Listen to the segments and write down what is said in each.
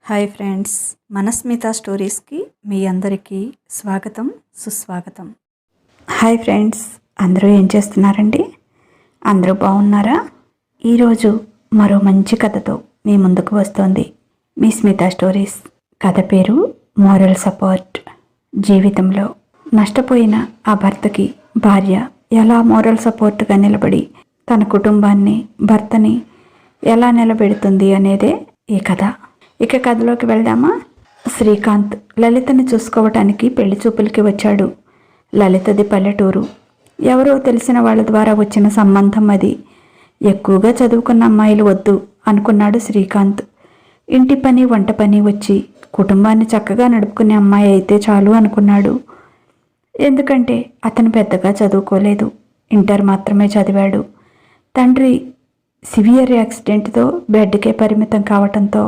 Hi friends, మనస్మిత స్టోరీస్కి మీ అందరికీ స్వాగతం, సుస్వాగతం. హాయ్ ఫ్రెండ్స్, అందరూ ఏం చేస్తున్నారండి? అందరూ బాగున్నారా? ఈరోజు మరో మంచి కథతో మీ ముందుకు వస్తోంది మీ స్మిత స్టోరీస్. కథ పేరు మోరల్ సపోర్ట్. జీవితంలో నష్టపోయిన ఆ భర్తకి భార్య ఎలా మోరల్ సపోర్ట్గా నిలబడి తన కుటుంబాన్ని, భర్తని ఎలా నిలబెడుతుంది అనేదే ఈ కథ. ఇక కథలోకి వెళ్దామా? శ్రీకాంత్ లలితని చూసుకోవటానికి పెళ్లి చూపులకి వచ్చాడు. లలితది పల్లెటూరు. ఎవరో తెలిసిన వాళ్ళ ద్వారా వచ్చిన సంబంధం అది. ఎక్కువగా చదువుకున్న అమ్మాయిలు వద్దు అనుకున్నాడు శ్రీకాంత్. ఇంటి పని, వంట పని వచ్చి కుటుంబాన్ని చక్కగా నడుపుకునే అమ్మాయి అయితే చాలు అనుకున్నాడు. ఎందుకంటే అతను పెద్దగా చదువుకోలేదు, ఇంటర్ మాత్రమే చదివాడు. తండ్రి సివియర్ యాక్సిడెంట్తో బెడ్కే పరిమితం కావటంతో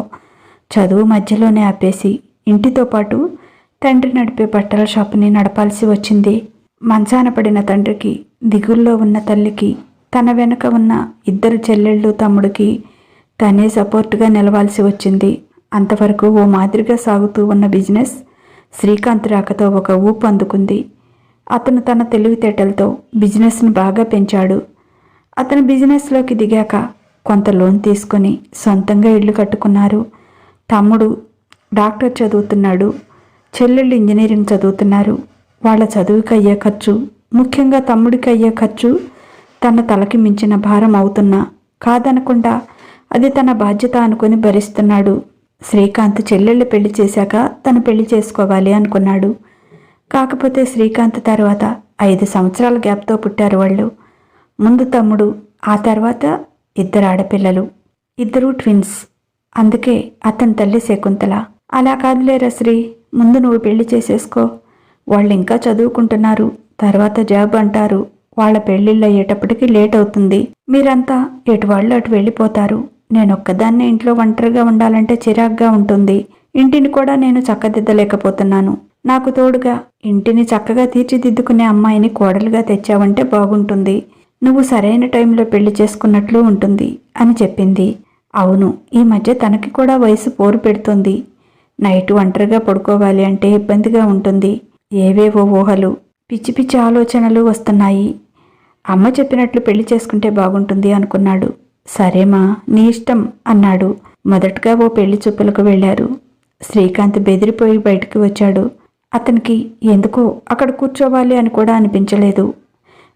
చదువు మధ్యలోనే ఆపేసి ఇంటితో పాటు తండ్రి నడిపే బట్టల షాపుని నడపాల్సి వచ్చింది. మంచాన పడిన తండ్రికి, దిగుల్లో ఉన్న తల్లికి, తన వెనుక ఉన్న ఇద్దరు చెల్లెళ్ళు, తమ్ముడికి తనే సపోర్టుగా నిలవాల్సి వచ్చింది. అంతవరకు ఓ మాదిరిగా సాగుతూ ఉన్న బిజినెస్ శ్రీకాంత్ రాకతో ఒక ఊపు అందుకుంది. అతను తన తెలివితేటలతో బిజినెస్ని బాగా పెంచాడు. అతను బిజినెస్లోకి దిగాక కొంత లోన్ తీసుకొని సొంతంగా ఇల్లు కట్టుకున్నారు. తమ్ముడు డాక్టర్ చదువుతున్నాడు, చెల్లెళ్ళు ఇంజనీరింగ్ చదువుతున్నారు. వాళ్ళ చదువుకి అయ్యే ఖర్చు, ముఖ్యంగా తమ్ముడికి అయ్యే ఖర్చు తన తలకి మించిన భారం అవుతున్నా కాదనకుండా అది తన బాధ్యత అనుకుని భరిస్తున్నాడు. శ్రీకాంత్ చెల్లెళ్ళు పెళ్లి చేశాక తను పెళ్లి చేసుకోవాలి అనుకున్నాడు. కాకపోతే శ్రీకాంత్ తర్వాత 5 సంవత్సరాల గ్యాప్తో పుట్టారు వాళ్ళు. ముందు తమ్ముడు, ఆ తర్వాత 2 ఆడపిల్లలు, 2 ట్విన్స్. అందుకే అతని తల్లి శకుంతల, అలా కాదులేరా శ్రీ, ముందు నువ్వు పెళ్లి చేసేసుకో, వాళ్ళు ఇంకా చదువుకుంటున్నారు, తర్వాత జాబ్ అంటారు, వాళ్ళ పెళ్ళిళ్ళు అయ్యేటప్పటికి లేట్ అవుతుంది, మీరంతా ఎటు వాళ్ళు అటు వెళ్ళిపోతారు, నేనొక్కదాన్నే ఇంట్లో ఒంటరిగా ఉండాలంటే చిరాగ్గా ఉంటుంది, ఇంటిని కూడా నేను చక్కదిద్దలేకపోతున్నాను, నాకు తోడుగా ఇంటిని చక్కగా తీర్చిదిద్దుకునే అమ్మాయిని కోడలుగా తెచ్చావంటే బాగుంటుంది, నువ్వు సరైన టైంలో పెళ్లి చేసుకున్నట్లు ఉంటుంది అని చెప్పింది. అవును, ఈ మధ్య తనకి కూడా వయసు పోరు పెడుతుంది. నైటు ఒంటరిగా పడుకోవాలి అంటే ఇబ్బందిగా ఉంటుంది. ఏవేవో ఊహలు, పిచ్చి పిచ్చి ఆలోచనలు వస్తున్నాయి. అమ్మ చెప్పినట్లు పెళ్లి చేసుకుంటే బాగుంటుంది అనుకున్నాడు. సరేమా, నీ ఇష్టం అన్నాడు. మొదటగా ఓ పెళ్లి చూపులకు వెళ్లారు. శ్రీకాంత్ బెదిరిపోయి బయటికి వచ్చాడు. అతనికి ఎందుకో అక్కడ కూర్చోవాలి అని కూడా అనిపించలేదు.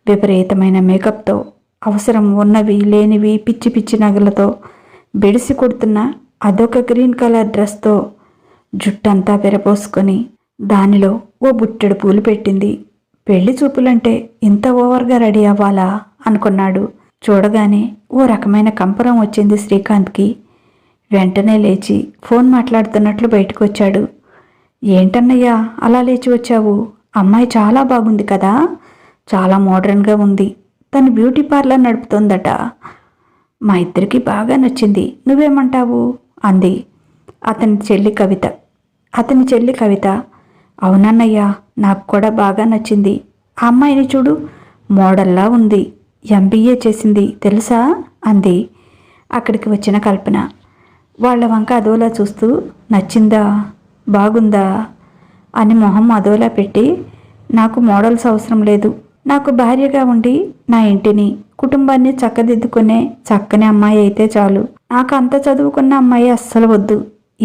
విపరీతమైన మేకప్తో, అవసరం ఉన్నవి లేనివి పిచ్చి పిచ్చి నగలతో బెడిసి కొడుతున్న అదొక గ్రీన్ కలర్ డ్రెస్తో జుట్టంతా విరపోసుకొని దానిలో ఓ బుట్టెడు పూలు పెట్టింది. పెళ్లి చూపులంటే ఇంత ఓవర్గా రెడీ అవ్వాలా అనుకున్నాడు. చూడగానే ఓ రకమైన కంపరం వచ్చింది శ్రీకాంత్కి. వెంటనే లేచి ఫోన్ మాట్లాడుతున్నట్లు బయటకు వచ్చాడు. ఏంటన్నయ్యా అలా లేచి వచ్చావు? అమ్మాయి చాలా బాగుంది కదా, చాలా మోడర్న్గా ఉంది, తను బ్యూటీ పార్లర్ నడుపుతోందట, మా ఇద్దరికి బాగా నచ్చింది, నువ్వేమంటావు అంది అతని చెల్లి కవిత. అవునన్నయ్యా, నాకు కూడా బాగా నచ్చింది, ఆ అమ్మాయిని చూడు, మోడల్లా ఉంది, MBA చేసింది తెలుసా అంది అక్కడికి వచ్చిన కల్పన. వాళ్ళ వంక అదోలా చూస్తూ నచ్చిందా, బాగుందా అని మొహం అదోలా పెట్టి, నాకు మోడల్స్ అవసరం లేదు, నాకు భార్యగా ఉండి నా ఇంటిని, కుటుంబాన్ని చక్కదిద్దుకునే చక్కని అమ్మాయి అయితే చాలు, నాకు అంత చదువుకున్న అమ్మాయి అస్సలు వద్దు,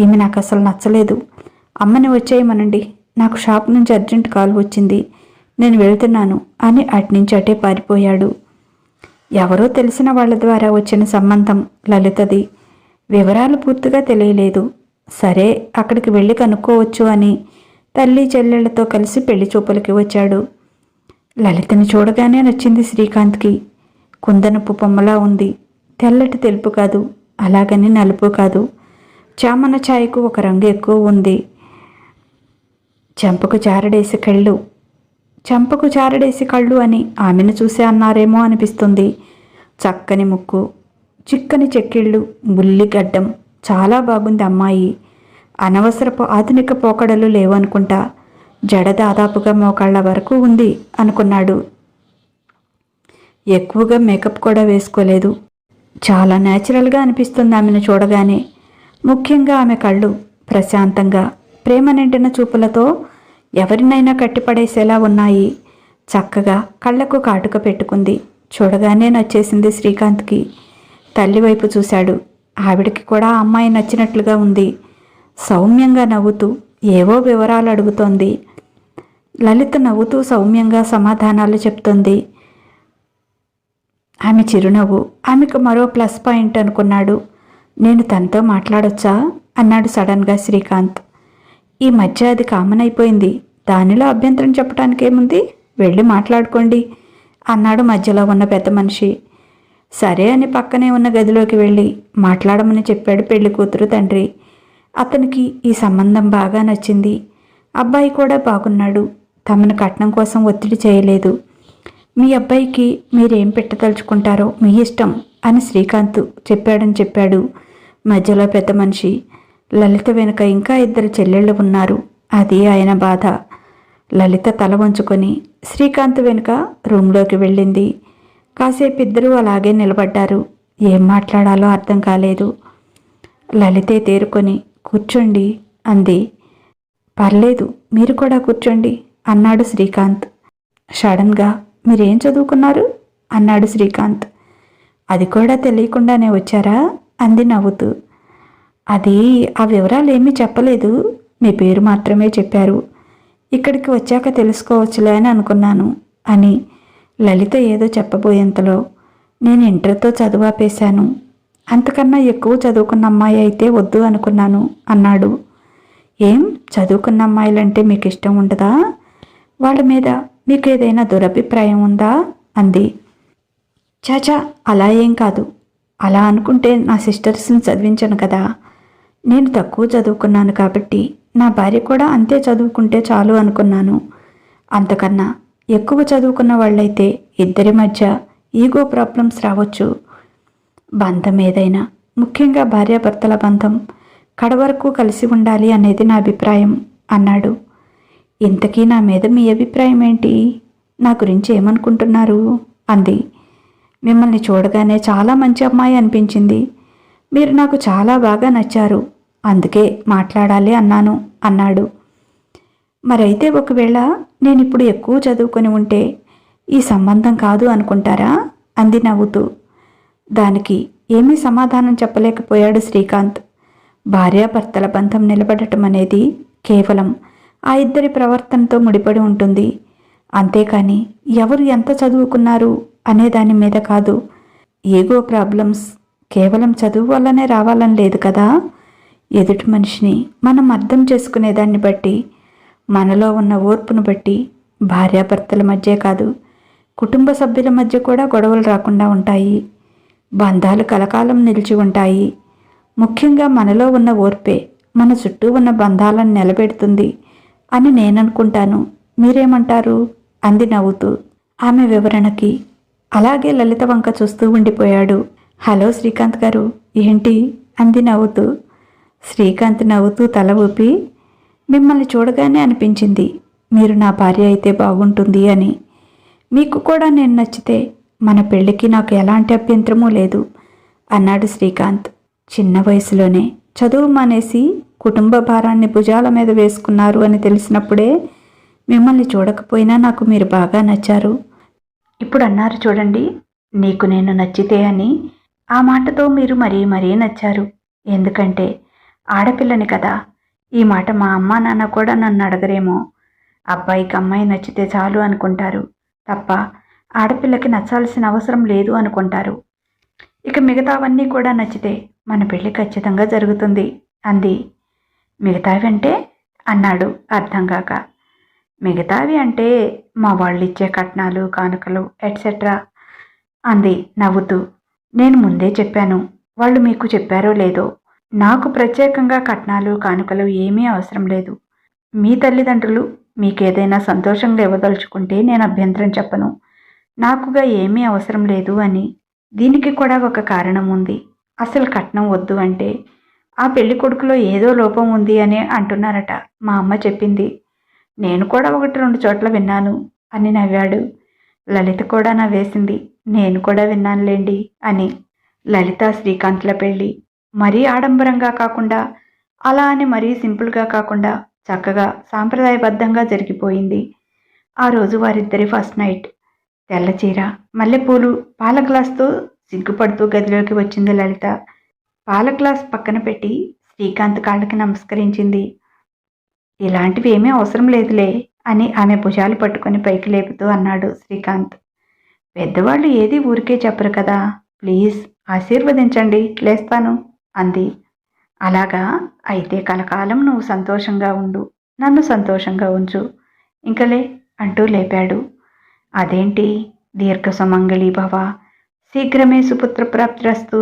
ఈమె నాకు అసలు నచ్చలేదు, అమ్మని వచ్చేయమనండి, నాకు షాప్ నుంచి అర్జెంట్ కాల్ వచ్చింది, నేను వెళ్తున్నాను అని అట్నుంచి అటే పారిపోయాడు. ఎవరో తెలిసిన వాళ్ళ ద్వారా వచ్చిన సంబంధం లలితది. వివరాలు పూర్తిగా తెలియలేదు. సరే అక్కడికి వెళ్ళి కనుక్కోవచ్చు అని తల్లి చెల్లెళ్లతో కలిసి పెళ్లి చూపులకి వచ్చాడు. లలితని చూడగానే నచ్చింది శ్రీకాంత్కి. కుందనపు బొమ్మలా ఉంది, తెల్లటి తెలుపు కాదు, అలాగని నలుపు కాదు, చామన ఛాయకు ఒక రంగు ఎక్కువ ఉంది. చెంపకు చారడేసి కళ్ళు అని ఆమెను చూసే అన్నారేమో అనిపిస్తుంది. చక్కని ముక్కు, చిక్కని చెక్కిళ్ళు, బుల్లి గడ్డం, చాలా బాగుంది అమ్మాయి. అనవసరపు ఆధునిక పోకడలు లేవనుకుంటా, జడ దాదాపుగా మోకాళ్ల వరకు ఉంది అనుకున్నాడు. ఎక్కువగా మేకప్ కూడా వేసుకోలేదు. చాలా న్యాచురల్గా అనిపిస్తుంది ఆమెను చూడగానే. ముఖ్యంగా ఆమె కళ్ళు ప్రశాంతంగా ప్రేమ నిండిన చూపులతో ఎవరినైనా కట్టిపడేసేలా ఉన్నాయి. చక్కగా కళ్ళకు కాటుక పెట్టుకుంది. చూడగానే నచ్చేసింది శ్రీకాంత్కి. తల్లి వైపు చూశాడు. ఆవిడికి కూడా ఆ అమ్మాయి నచ్చినట్లుగా ఉంది. సౌమ్యంగా నవ్వుతూ ఏవో వివరాలు అడుగుతోంది. లలిత నవ్వుతూ సౌమ్యంగా సమాధానాలు చెప్తోంది. ఆమె చిరునవ్వు ఆమెకు మరో ప్లస్ పాయింట్ అనుకున్నాడు. నేను తనతో మాట్లాడొచ్చా అన్నాడు సడన్గా శ్రీకాంత్. ఈ మధ్య అది కామన్ అయిపోయింది. దానిలో అభ్యంతరం చెప్పటానికేముంది, వెళ్ళి మాట్లాడుకోండి అన్నాడు మధ్యలో ఉన్న పెద్ద మనిషి. సరే అని పక్కనే ఉన్న గదిలోకి వెళ్ళి మాట్లాడమని చెప్పాడు పెళ్లి కూతురు తండ్రి. అతనికి ఈ సంబంధం బాగా నచ్చింది. అబ్బాయి కూడా బాగున్నాడు. తమను కట్నం కోసం ఒత్తిడి చేయలేదు. మీ అబ్బాయికి మీరేం పెట్టదలుచుకుంటారో మీ ఇష్టం అని శ్రీకాంత్ చెప్పాడు. మధ్యలో పెద్ద మనిషి. లలిత వెనుక ఇంకా 2 చెల్లెళ్ళు ఉన్నారు. అది ఆయన బాధ. లలిత తల వంచుకొని శ్రీకాంత్ వెనుక రూంలోకి వెళ్ళింది. కాసేపు ఇద్దరూ అలాగే నిలబడ్డారు. ఏం మాట్లాడాలో అర్థం కాలేదు. లలితే తేరుకొని కూర్చోండి అంది. పర్లేదు, మీరు కూడా కూర్చోండి అన్నాడు శ్రీకాంత్. సడన్గా మీరేం చదువుకున్నారు అన్నాడు శ్రీకాంత్. అది కూడా తెలియకుండానే వచ్చారా అంది నవ్వుతూ. అది ఆ వివరాలు ఏమీ చెప్పలేదు, మీ పేరు మాత్రమే చెప్పారు. ఇక్కడికి వచ్చాక తెలుసుకోవచ్చులే అని అనుకున్నాను అని లలిత ఏదో చెప్పబోయేంతలో నేను ఇంటర్తో చదువు ఆపేశాను. అంతకన్నా ఎక్కువ చదువుకున్న అమ్మాయి అయితే వద్దు అనుకున్నాను అన్నాడు. ఏం చదువుకున్న అమ్మాయిలంటే మీకు ఇష్టం ఉండదా? వాళ్ళ మీద మీకు ఏదైనా దురభిప్రాయం ఉందా అంది. చాచా, అలా ఏం కాదు. అలా అనుకుంటే నా సిస్టర్స్ని చదివించను కదా. నేను తక్కువ చదువుకున్నాను కాబట్టి నా భార్య కూడా అంతే చదువుకుంటే చాలు అనుకున్నాను. అంతకన్నా ఎక్కువ చదువుకున్న వాళ్ళైతే ఇద్దరి మధ్య ఈగో ప్రాబ్లమ్స్ రావచ్చు. బంధం ఏదైనా, ముఖ్యంగా భార్యాభర్తల బంధం కడవరకు కలిసి ఉండాలి అనేది నా అభిప్రాయం అన్నాడు. ఇంతకీ నా మీద మీ అభిప్రాయం ఏంటి? నా గురించి ఏమనుకుంటున్నారు అంది. మిమ్మల్ని చూడగానే చాలా మంచి అమ్మాయి అనిపించింది. మీరు నాకు చాలా బాగా నచ్చారు. అందుకే మాట్లాడాలి అన్నాను అన్నాడు. మరైతే ఒకవేళ నేను ఇప్పుడు ఎక్కువ చదువుకొని ఉంటే ఈ సంబంధం కాదు అనుకుంటారా అంది నవ్వుతూ. దానికి ఏమీ సమాధానం చెప్పలేకపోయాడు శ్రీకాంత్. భార్యాభర్తల బంధం నిలబడటం అనేది కేవలం ఆ ఇద్దరి ప్రవర్తనతో ముడిపడి ఉంటుంది. అంతేకాని ఎవరు ఎంత చదువుకున్నారు అనే దాని మీద కాదు. ఈగో ప్రాబ్లమ్స్ కేవలం చదువు వల్లనే రావాలని లేదు కదా. ఎదుటి మనిషిని మనం అర్థం చేసుకునేదాన్ని బట్టి, మనలో ఉన్న ఓర్పును బట్టి భార్యాభర్తల మధ్య కాదు, కుటుంబ సభ్యుల మధ్య కూడా గొడవలు రాకుండా ఉంటాయి. బంధాలు కలకాలం నిలిచి ఉంటాయి. ముఖ్యంగా మనలో ఉన్న ఓర్పే మన చుట్టూ ఉన్న బంధాలను నిలబెడుతుంది అని నేననుకుంటాను. మీరేమంటారు అంది నవ్వుతూ. ఆమె వివరణకి అలాగే లలిత వంక చూస్తూ ఉండిపోయాడు. హలో శ్రీకాంత్ గారు, ఏంటి అంది నవ్వుతూ. శ్రీకాంత్ నవ్వుతూ తల ఊపి, మిమ్మల్ని చూడగానే అనిపించింది మీరు నా భార్య అయితే బాగుంటుంది అని. మీకు కూడా నేను నచ్చితే మన పెళ్ళికి నాకు ఎలాంటి అభ్యంతరమూ లేదు అన్నాడు శ్రీకాంత్. చిన్న వయసులోనే చదువు మానేసి కుటుంబ భారాన్ని భుజాల మీద వేసుకున్నారు అని తెలిసినప్పుడే మిమ్మల్ని చూడకపోయినా నాకు మీరు బాగా నచ్చారు. ఇప్పుడు అన్నారు చూడండి, నీకు నేను నచ్చితే అని. ఆ మాటతో మీరు మరీ నచ్చారు. ఎందుకంటే ఆడపిల్లని కదా. ఈ మాట మా అమ్మా నాన్న కూడా నన్ను అడగరేమో. అబ్బాయికి అమ్మాయి నచ్చితే చాలు అనుకుంటారు తప్ప ఆడపిల్లకి నచ్చాల్సిన అవసరం లేదు అనుకుంటారు. ఇక మిగతావన్నీ కూడా నచ్చితే మన పెళ్ళి ఖచ్చితంగా జరుగుతుంది అంది. మిగతావి అంటే అన్నాడు అర్థం కాక. మిగతావి అంటే మా వాళ్ళు ఇచ్చే కట్నాలు, కానుకలు ఎట్సెట్రా అంది నవ్వుతూ. నేను ముందే చెప్పాను, వాళ్ళు మీకు చెప్పారో లేదో, నాకు ప్రత్యేకంగా కట్నాలు కానుకలు ఏమీ అవసరం లేదు. మీ తల్లిదండ్రులు మీకేదైనా సంతోషంగా ఇవ్వదలుచుకుంటే నేను అభ్యంతరం చెప్పను. నాకుగా ఏమీ అవసరం లేదు అని. దీనికి కూడా ఒక కారణం ఉంది. అసలు కట్నం వద్దు అంటే ఆ పెళ్లి కొడుకులో ఏదో లోపం ఉంది అని అంటున్నారట. మా అమ్మ చెప్పింది. నేను కూడా 1-2 చోట్ల విన్నాను అని నవ్వాడు. లలిత కూడా నవ్వేసింది. నేను కూడా విన్నానులేండి అని. లలిత శ్రీకాంత్ల పెళ్ళి మరీ ఆడంబరంగా కాకుండా అలా అని మరీ సింపుల్గా కాకుండా చక్కగా సాంప్రదాయబద్ధంగా జరిగిపోయింది ఆ రోజు వారిద్దరి ఫస్ట్ నైట్. తెల్ల చీర, మల్లెపూలు, పాల గ్లాస్తో సిగ్గుపడుతూ గదిలోకి వచ్చింది లలిత. పాల గ్లాస్ పక్కన పెట్టి శ్రీకాంత్ కాళ్ళకి నమస్కరించింది. ఇలాంటివి ఏమీ అవసరం లేదులే అని ఆమె భుజాలు పట్టుకొని పైకి లేపుతూ అన్నాడు శ్రీకాంత్. పెద్దవాళ్ళు ఏది ఊరికే చెప్పరు కదా, ప్లీజ్ ఆశీర్వదించండి, లేస్తాను అంది. అలాగా, అయితే కలకాలం నువ్వు సంతోషంగా ఉండు, నన్ను సంతోషంగా ఉంచు, ఇంకలే అంటూ లేపాడు. అదేంటి, దీర్ఘ సుమంగళి భవ, శీఘ్రమే సుపుత్ర ప్రాప్తిరస్తు,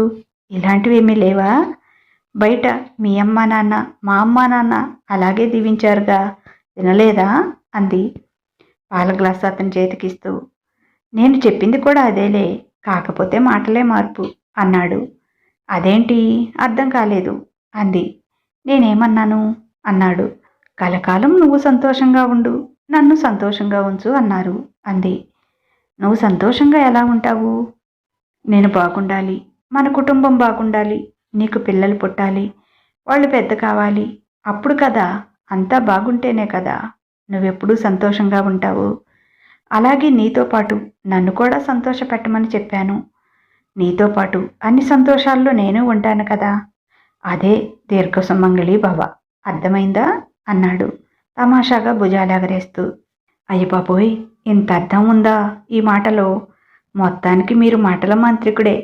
ఇలాంటివేమీ లేవా? బయట మీ అమ్మా నాన్న, మా అమ్మా నాన్న అలాగే దీవించారుగా, వినలేదా అంది పాల గ్లాసు అతని చేతికిస్తూ. నేను చెప్పింది కూడా అదేలే, కాకపోతే మాటలే మార్పు అన్నాడు. అదేంటి, అర్థం కాలేదు అంది. నేనేమన్నాను అన్నాడు. కలకాలం నువ్వు సంతోషంగా ఉండు, నన్ను సంతోషంగా ఉంచు అన్నారు అంది. నువ్వు సంతోషంగా ఎలా ఉంటావు? నేను బాగుండాలి, మన కుటుంబం బాగుండాలి, నీకు పిల్లలు పుట్టాలి, వాళ్ళు పెద్ద కావాలి, అప్పుడు కదా, అంతా బాగుంటేనే కదా నువ్వెప్పుడూ సంతోషంగా ఉంటావు. అలాగే నీతో పాటు నన్ను కూడా సంతోషపెట్టమని చెప్పాను. నీతో పాటు అన్ని సంతోషాల్లో నేను ఉంటాను కదా, అదే దీర్ఘ సుమంగళి భవ, అర్థమైందా అన్నాడు తమాషాగా భుజాలెగరేస్తూ. అయ్య బాబోయ్, ఇంత అర్థం ఉందా ఈ మాటలో? మొత్తానికి మీరు మాటల మాంత్రికుడే,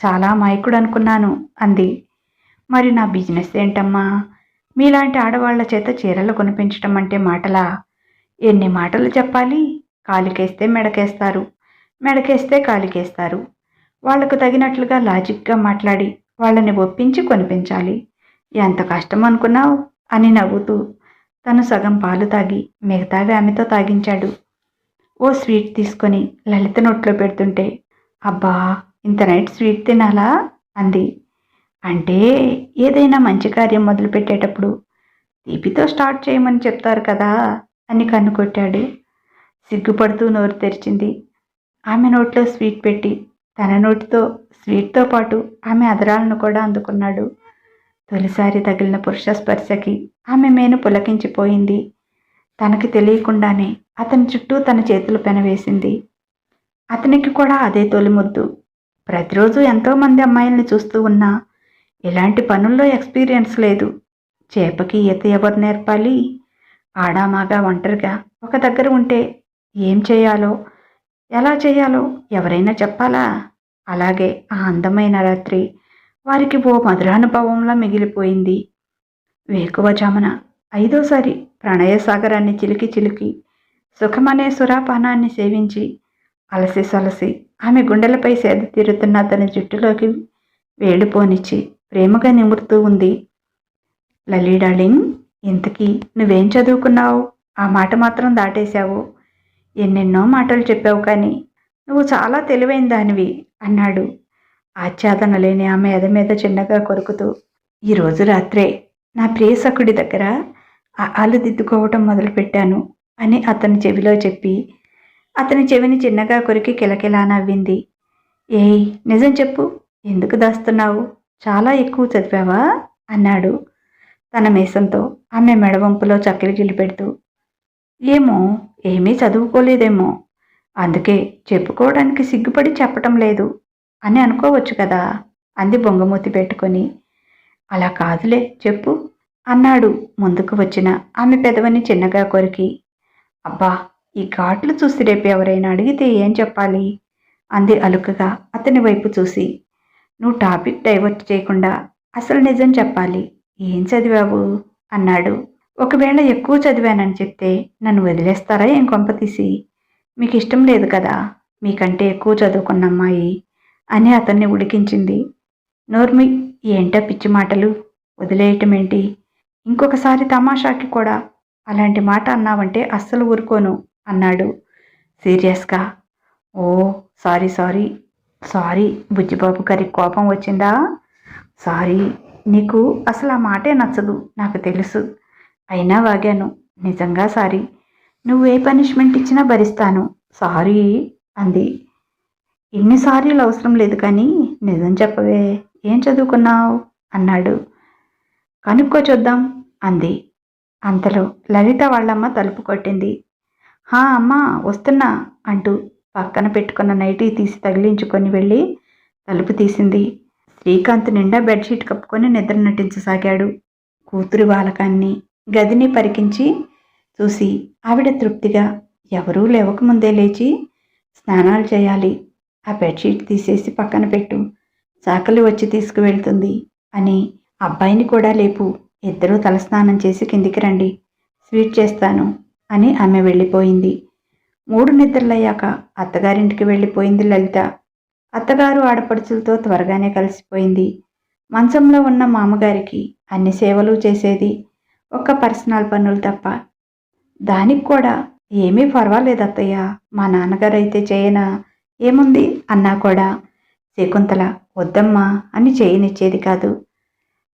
చాలా అమాయకుడు అనుకున్నాను అంది. మరి నా బిజినెస్ ఏంటమ్మా? మీలాంటి ఆడవాళ్ల చేత చీరలు కొనిపించటం అంటే మాటలా? ఎన్ని మాటలు చెప్పాలి? కాలికేస్తే మెడకేస్తారు, మెడకేస్తే కాలికేస్తారు. వాళ్లకు తగినట్లుగా లాజిక్గా మాట్లాడి వాళ్ళని ఒప్పించి కొనిపించాలి. ఎంత కష్టం అనుకున్నావు అని నవ్వుతూ తను సగం పాలు తాగి మిగతావి ఆమెతో తాగించాడు. ఓ స్వీట్ తీసుకొని లలిత నోట్లో పెడుతుంటే, అబ్బా, ఇంత నైట్ స్వీట్ తినాలా అంది. అంటే ఏదైనా మంచి కార్యం మొదలుపెట్టేటప్పుడు తీపితో స్టార్ట్ చేయమని చెప్తారు కదా అని కన్నుకొట్టాడు. సిగ్గుపడుతూ నోరు తెరిచింది. ఆమె నోట్లో స్వీట్ పెట్టి తన నోటితో స్వీట్తో పాటు ఆమె అదరాలను కూడా అందుకున్నాడు. తొలిసారి తగిలిన పురుష స్పర్శకి ఆమె మేను పులకించిపోయింది. తనకి తెలియకుండానే అతని చుట్టూ తన చేతులు పెనవేసింది. అతనికి కూడా అదే తొలి ముద్దు. ప్రతిరోజు ఎంతోమంది అమ్మాయిల్ని చూస్తూ ఉన్నా ఇలాంటి పనుల్లో ఎక్స్పీరియన్స్ లేదు. చేపకి ఈత ఎవరు నేర్పాలి? ఆడామాగా ఒంటరిగా ఒక దగ్గర ఉంటే ఏం చేయాలో, ఎలా చేయాలో ఎవరైనా చెప్పాలా? అలాగే ఆ అందమైన రాత్రి వారికి ఓ మధురానుభవంలా మిగిలిపోయింది. వేకువజామున 5వసారి ప్రణయసాగరాన్ని చిలికి చిలికి సుఖమనే సురాపానాన్ని సేవించి అలసి సొలసి ఆమె గుండెలపై సేద తీరుతున్న తన జుట్టులోకి వేడిపోనిచ్చి ప్రేమగా నిమురుతూ ఉంది. లలీ డార్లింగ్, ఇంతకీ నువ్వేం చదువుకున్నావు? ఆ మాట మాత్రం దాటేశావు. ఎన్నెన్నో మాటలు చెప్పావు, కానీ నువ్వు చాలా తెలివైన దానివి అన్నాడు ఆచ్ఛాదన లేని ఆమె ఎద మీద చిన్నగా కొరుకుతూ. ఈరోజు రాత్రే నా ప్రియసకుడి దగ్గర ఆలు దిద్దుకోవటం మొదలుపెట్టాను అని అతని చెవిలో చెప్పి అతని చెవిని చిన్నగా కొరికి కిలకిలా నవ్వింది. ఏయ్, నిజం చెప్పు, ఎందుకు దాస్తున్నావు? చాలా ఎక్కువ చదివావా అన్నాడు తన మీసంతో ఆమె మెడవంపులో చక్కెరగిల్లి పెడుతూ. ఏమో, ఏమీ చదువుకోలేదేమో, అందుకే చెప్పుకోవడానికి సిగ్గుపడి చెప్పటం లేదు అని అనుకోవచ్చు కదా అంది బొంగమూతి పెట్టుకొని. అలా కాదులే, చెప్పు అన్నాడు ముందుకు వచ్చిన ఆమె పెదవిని చిన్నగా కొరికి. అబ్బా, ఈ ఘాట్లు చూసి రేపు ఎవరైనా అడిగితే ఏం చెప్పాలి అంది అలుకగా అతని వైపు చూసి. నువ్వు టాపిక్ డైవర్ట్ చేయకుండా అసలు నిజం చెప్పాలి. ఏం చదివావు అన్నాడు. ఒకవేళ ఎక్కువ చదివానని చెప్తే నన్ను వదిలేస్తారా ఏం కొంపతీసి? మీకు ఇష్టం లేదు కదా మీకంటే ఎక్కువ చదువుకున్న అమ్మాయి అని అతన్ని ఉడికించింది. నోర్మి, ఏంటా పిచ్చి మాటలు, వదిలేయటమేంటి? ఇంకొకసారి తమాషాకి కూడా అలాంటి మాట అన్నావంటే అస్సలు ఊరుకోను అన్నాడు సీరియస్గా. ఓ సారీ సారీ సారీ బుజ్జిబాబు గారికి కోపం వచ్చిందా? సారీ, నీకు అసలు ఆ మాటే నచ్చదు నాకు తెలుసు, అయినా వాగాను, నిజంగా సారీ. నువ్వు ఏ పనిష్మెంట్ ఇచ్చినా భరిస్తాను, సారీ అంది. ఇన్నిసార్లు అవసరం లేదు, కానీ నిజం చెప్పవే, ఏం చదువుకున్నావు అన్నాడు. కనుక్కో చూద్దాం అంది. అంతలో లలిత వాళ్ళమ్మ తలుపు కొట్టింది. హా అమ్మా వస్తున్నా అంటూ పక్కన పెట్టుకున్న నైటీ తీసి తగిలించుకొని వెళ్ళి తలుపు తీసింది. శ్రీకాంత్ నిండా బెడ్షీట్ కప్పుకొని నిద్ర నటించసాగాడు. కూతురు బాలకాన్ని గదిని పరికించి చూసి ఆవిడ తృప్తిగా ఎవరూ లేవకముందే లేచి స్నానాలు చేయాలి, ఆ బెడ్షీట్ తీసేసి పక్కన పెట్టు, చాకలి వచ్చి తీసుకువెళ్తుంది అని అబ్బాయిని కూడా లేపు, ఇద్దరూ తలస్నానం చేసి కిందికి రండి, స్వీట్ చేస్తాను అని ఆమె వెళ్ళిపోయింది. 3 నిద్రలయ్యాక అత్తగారింటికి వెళ్ళిపోయింది లలిత. అత్తగారు ఆడపడుచులతో త్వరగానే కలిసిపోయింది. మంచంలో ఉన్న మామగారికి అన్ని సేవలు చేసేది, ఒక్క పర్సనల్ పనులు తప్ప. దానికి కూడా ఏమీ పర్వాలేదు అత్తయ్య, మా నాన్నగారు అయితే చేయనా, ఏముంది అన్నా కూడా శకుంతల వద్దమ్మా అని చేయనిచ్చేది కాదు.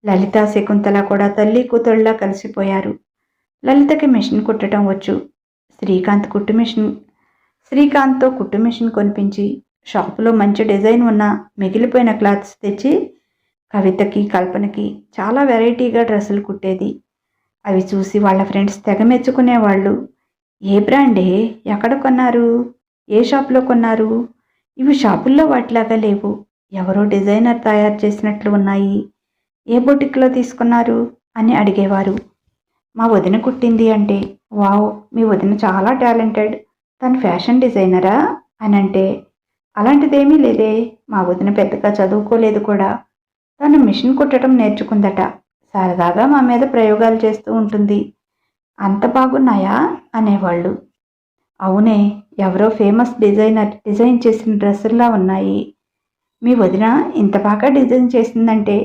లలిత శకుంతల కూడా తల్లి కూతుళ్ళ కలిసిపోయారు. లలితకి మిషన్ కుట్టడం వచ్చు. శ్రీకాంత్తో కుట్టు మిషన్ కొనిపించి షాపులో మంచి డిజైన్ ఉన్న మిగిలిపోయిన క్లాత్స్ తెచ్చి కవితకి కల్పనకి చాలా వెరైటీగా డ్రెస్సులు కుట్టేది. అవి చూసి వాళ్ళ ఫ్రెండ్స్ తెగ మెచ్చుకునేవాళ్ళు. ఏ బ్రాండే, ఎక్కడ కొన్నారు, ఏ షాపులో కొన్నారు, ఇవి షాపుల్లో వాటిలాగా లేవు, ఎవరో డిజైనర్ తయారు చేసినట్లు ఉన్నాయి, ఏ బొటిక్లో తీసుకున్నారు అని అడిగేవారు. మా వదిన కుట్టింది అంటే, వావ్ మీ వదిన చాలా టాలెంటెడ్, తను ఫ్యాషన్ డిజైనరా అని అంటే, అలాంటిదేమీ లేదే, మా వదిన పెద్దగా చదువుకోలేదు కూడా, తను మిషన్ కుట్టడం నేర్చుకుందట, సరదాగా మా మీద ప్రయోగాలు చేస్తూ ఉంటుంది, అంత బాగున్నాయా అనేవాళ్ళు. అవునే, ఎవరో ఫేమస్ డిజైనర్ డిజైన్ చేసిన డ్రెస్సుల్లా ఉన్నాయి, మీ వదిన ఇంత బాగా డిజైన్ చేసిందంటే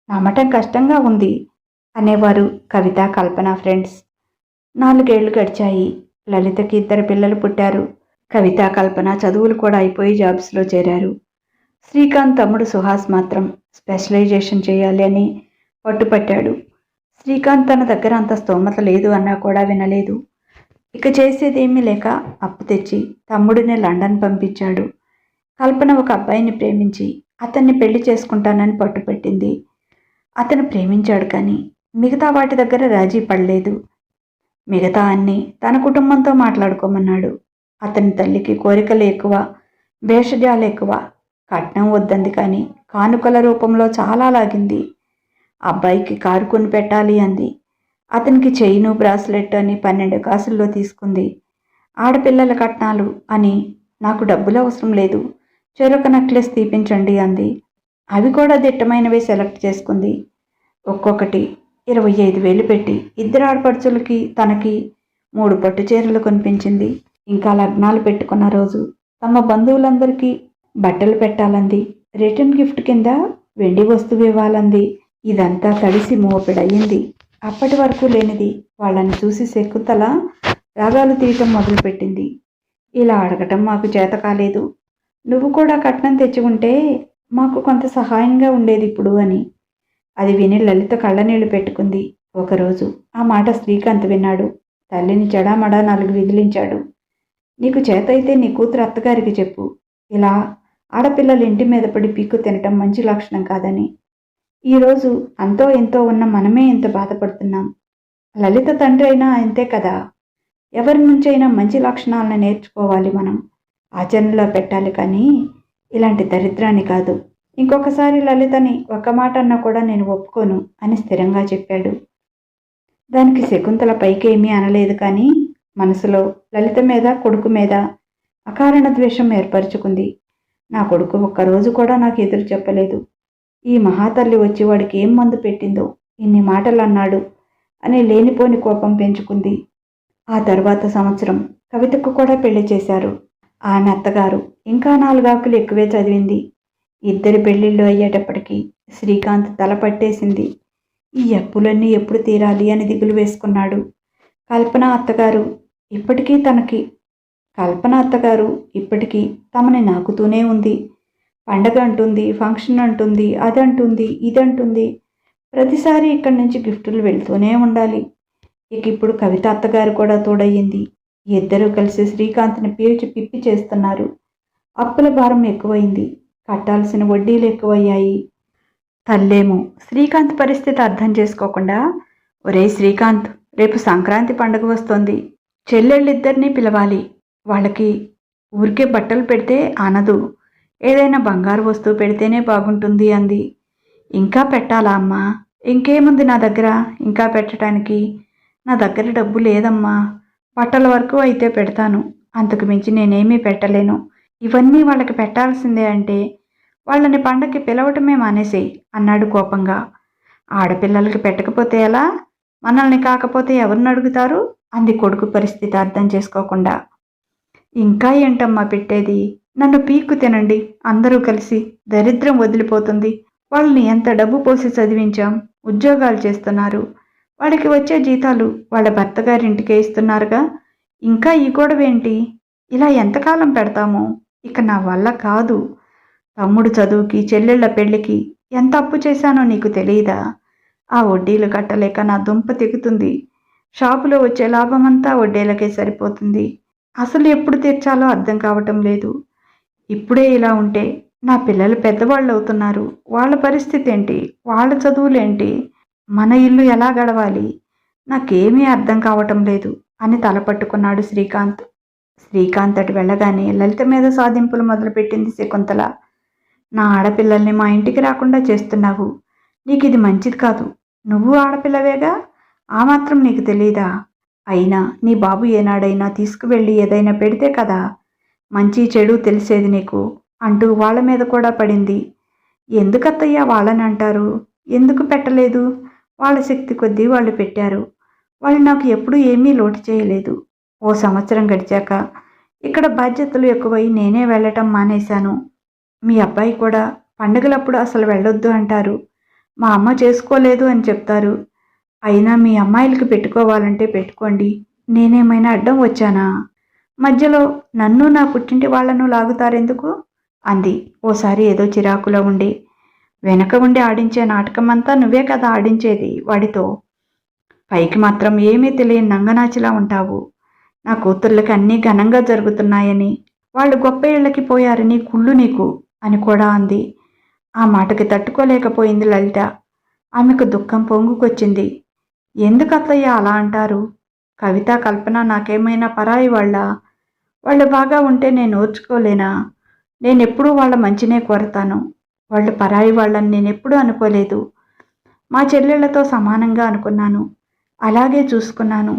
నమ్మటం కష్టంగా ఉంది అనేవారు కవిత కల్పన ఫ్రెండ్స్. 4 ఏళ్లు గడిచాయి. లలితకి 2 పిల్లలు పుట్టారు. కవిత కల్పన చదువులు కూడా అయిపోయి జాబ్స్లో చేరారు. శ్రీకాంత్ తమ్ముడు సుహాస్ మాత్రం స్పెషలైజేషన్ చేయాలి అని పట్టుపట్టాడు. శ్రీకాంత్ తన దగ్గర అంత స్తోమత లేదు అన్నా కూడా వినలేదు. ఇక చేసేదేమీ లేక అప్పు తెచ్చి తమ్ముడిని లండన్ పంపించాడు. కల్పన ఒక అబ్బాయిని ప్రేమించి అతన్ని పెళ్లి చేసుకుంటానని పట్టుపట్టింది. అతను ప్రేమించాడు కానీ మిగతా వాటి దగ్గర రాజీ పడలేదు. మిగతా అన్నీ తన కుటుంబంతో మాట్లాడుకోమన్నాడు. అతని తల్లికి కోరికలు ఎక్కువ, భేషజాలు ఎక్కువ. కట్నం వద్దంది కానీ కానుకల రూపంలో చాలా లాగింది. అబ్బాయికి కారు కొని పెట్టాలి అంది. అతనికి చైను బ్రాస్లెట్ అని 12 కాసుల్లో తీసుకుంది. ఆడపిల్లల కట్నాలు అని నాకు డబ్బులు అవసరం లేదు, చెరొక నెక్లెస్ తీపించండి అంది. అవి కూడా దిట్టమైనవే సెలెక్ట్ చేసుకుంది. ఒక్కొక్కటి 25,000 పెట్టి 2 ఆడపడుచులకి తనకి 3 పట్టు చీరలు కొనిపించింది. ఇంకా లగ్నాలు పెట్టుకున్న రోజు తమ బంధువులందరికీ బట్టలు పెట్టాలంది. రిటర్న్ గిఫ్ట్ కింద వెండి వస్తువు ఇవ్వాలంది. ఇదంతా తడిసి మోపెడయింది. అప్పటి వరకు లేనిది వాళ్ళని చూసి శకుంతల రాగాలు తీయటం మొదలుపెట్టింది. ఇలా అడగటం మాకు చేత కాలేదు, నువ్వు కూడా కట్నం తెచ్చి ఉంటే మాకు కొంత సహాయంగా ఉండేది ఇప్పుడు అని. అది విని లలిత కళ్ళనీళ్లు పెట్టుకుంది. ఒకరోజు ఆ మాట శ్రీకాంత్ విన్నాడు. తల్లిని చెడామడా 4 విదిలించాడు. నీకు చేతైతే నీ కూతురు అత్తగారికి చెప్పు, ఇలా ఆడపిల్లలు ఇంటి మీద పడి పీక్కు తినటం మంచి లక్షణం కాదని. ఈరోజు అంతో ఎంతో ఉన్న మనమే ఇంత బాధపడుతున్నాం. లలిత తండ్రి అయినా అంతే కదా, ఎవరి నుంచైనా మంచి లక్షణాలను నేర్చుకోవాలి, మనం ఆచరణలో పెట్టాలి, కానీ ఇలాంటి దరిద్రాన్ని కాదు. ఇంకొకసారి లలితని ఒక్క మాట అన్నా కూడా నేను ఒప్పుకోను అని స్థిరంగా చెప్పాడు. దానికి శకుంతల పైకేమీ అనలేదు, కానీ మనసులో లలిత మీద కొడుకు మీద అకారణ ద్వేషం ఏర్పరచుకుంది. నా కొడుకు ఒక్కరోజు కూడా నాకు ఎదురు చెప్పలేదు. ఈ మహాతల్లి వచ్చి వాడికి ఏం మందు పెట్టిందో ఇన్ని మాటలు అన్నాడు అని లేనిపోని కోపం పెంచుకుంది. ఆ తర్వాత సంవత్సరం కవితకు కూడా పెళ్లి చేశారు. ఆమె అత్తగారు ఇంకా 4 ఆకులు ఎక్కువే చదివింది. 2 పెళ్లిళ్ళు అయ్యేటప్పటికీ శ్రీకాంత్ తల పట్టేసింది. ఈ అప్పులన్నీ ఎప్పుడు తీరాలి అని దిగులు వేసుకున్నాడు. కల్పన అత్తగారు ఇప్పటికీ తమని నాకుతూనే ఉంది. పండగ అంటుంది, ఫంక్షన్ అంటుంది, అదంటుంది, ఇదంటుంది, ప్రతిసారి ఇక్కడి నుంచి గిఫ్టులు వెళ్తూనే ఉండాలి. ఇక ఇప్పుడు కవిత అత్తగారు కూడా తోడయ్యింది. 2 కలిసి శ్రీకాంత్ని పీల్చి పిప్పి చేస్తున్నారు. అప్పుల భారం ఎక్కువైంది, కట్టాల్సిన వడ్డీలు ఎక్కువయ్యాయి. తల్లేమో శ్రీకాంత్ పరిస్థితి అర్థం చేసుకోకుండా, ఒరే శ్రీకాంత్, రేపు సంక్రాంతి పండుగ వస్తోంది. చెల్లెళ్ళిద్దరినీ పిలవాలి. వాళ్ళకి ఊరికే బట్టలు పెడితే ఆనదు. ఏదైనా బంగారు వస్తువు పెడితేనే బాగుంటుంది అంది. ఇంకా పెట్టాలా అమ్మా? ఇంకేముంది నా దగ్గర ఇంకా పెట్టడానికి? నా దగ్గర డబ్బు లేదమ్మా. బట్టల వరకు అయితే పెడతాను. అంతకు మించి నేనేమీ పెట్టలేను. ఇవన్నీ వాళ్ళకి పెట్టాల్సిందే అంటే వాళ్ళని పండగకి పిలవటమే మానేసేయి అన్నాడు కోపంగా. ఆడపిల్లలకి పెట్టకపోతే ఎలా? మనల్ని కాకపోతే ఎవరిని అడుగుతారు అంది కొడుకు పరిస్థితి అర్థం చేసుకోకుండా. ఇంకా ఏంటమ్మా పెట్టేది? నన్ను పీక్కు తినండి అందరూ కలిసి. దరిద్రం వదిలిపోతుంది. వాళ్ళని ఎంత డబ్బు పోసి చదివించాం. ఉద్యోగాలు చేస్తున్నారు. వాళ్ళకి వచ్చే జీతాలు వాళ్ళ భర్త గారింటికే ఇస్తున్నారుగా. ఇంకా ఈ గొడవేంటి? ఇలా ఎంతకాలం పెడతామో? ఇక నా వల్ల కాదు. తమ్ముడు చదువుకి, చెల్లెళ్ళ పెళ్లికి ఎంత అప్పు చేశానో నీకు తెలియదా? ఆ వడ్డీలు కట్టలేక నా దుంప తెగుతుంది. షాపులో వచ్చే లాభమంతా వడ్డీలకే సరిపోతుంది. అసలు ఎప్పుడు తీర్చాలో అర్థం కావటం లేదు. ఇప్పుడే ఇలా ఉంటే నా పిల్లలు పెద్దవాళ్ళు అవుతున్నారు. వాళ్ళ పరిస్థితి ఏంటి? వాళ్ళ చదువులేంటి? మన ఇల్లు ఎలా గడవాలి? నాకేమీ అర్థం కావటం లేదు అని తలపట్టుకున్నాడు శ్రీకాంత్. శ్రీకాంత్ అటు వెళ్ళగానే లలిత మీద సాధింపులు మొదలుపెట్టింది శకుంతల. నా ఆడపిల్లల్ని మా ఇంటికి రాకుండా చేస్తున్నావు. నీకు ఇది మంచిది కాదు. నువ్వు ఆడపిల్లవేగా, ఆ మాత్రం నీకు తెలీదా? అయినా నీ బాబు ఏనాడైనా తీసుకువెళ్ళి ఏదైనా పెడితే కదా మంచి చెడు తెలిసేది నీకు అంటూ వాళ్ళ మీద కూడా పడింది. ఎందుకత్తయ్యా వాళ్ళని అంటారు? ఎందుకు పెట్టలేదు? వాళ్ళ శక్తి కొద్దీ వాళ్ళు పెట్టారు. వాళ్ళు నాకు ఎప్పుడూ ఏమీ లోటు చేయలేదు. ఓ సంవత్సరం గడిచాక ఇక్కడ బాధ్యతలు ఎక్కువై నేనే వెళ్ళటం మానేశాను. మీ అబ్బాయి కూడా పండుగలప్పుడు అసలు వెళ్ళొద్దు అంటారు. మా అమ్మ చేసుకోలేదు అని చెప్తారు. అయినా మీ అమ్మాయిలకి పెట్టుకోవాలంటే పెట్టుకోండి. నేనేమైనా అడ్డం వచ్చానా? మధ్యలో నన్ను నా పుట్టింటి వాళ్లను లాగుతారెందుకు అంది ఓసారి ఏదో చిరాకులో ఉండి. వెనక ఉండి ఆడించే నాటకమంతా నువ్వే కదా ఆడించేది వాడితో. పైకి మాత్రం ఏమీ తెలియని నంగనాచిలా ఉంటావు. నా కూతుర్లకి అన్నీ ఘనంగా జరుగుతున్నాయని, వాళ్ళు గొప్ప ఇళ్ళకి పోయారని కుళ్ళు నీకు అని కూడా అంది. ఆ మాటకి తట్టుకోలేకపోయింది లలిత. ఆమెకు దుఃఖం పొంగుకొచ్చింది. ఎందుకు అత్తయ్య అలా అంటారు? కవిత, కల్పన నాకేమైనా పరాయి వాళ్ళు బాగా ఉంటే నేను ఓర్చుకోలేనా? నేనెప్పుడూ వాళ్ళ మంచినే కోరతాను. వాళ్ళు పరాయి వాళ్ళని నేనెప్పుడూ అనుకోలేదు. మా చెల్లెళ్లతో సమానంగా అనుకున్నాను. అలాగే చూసుకున్నాను.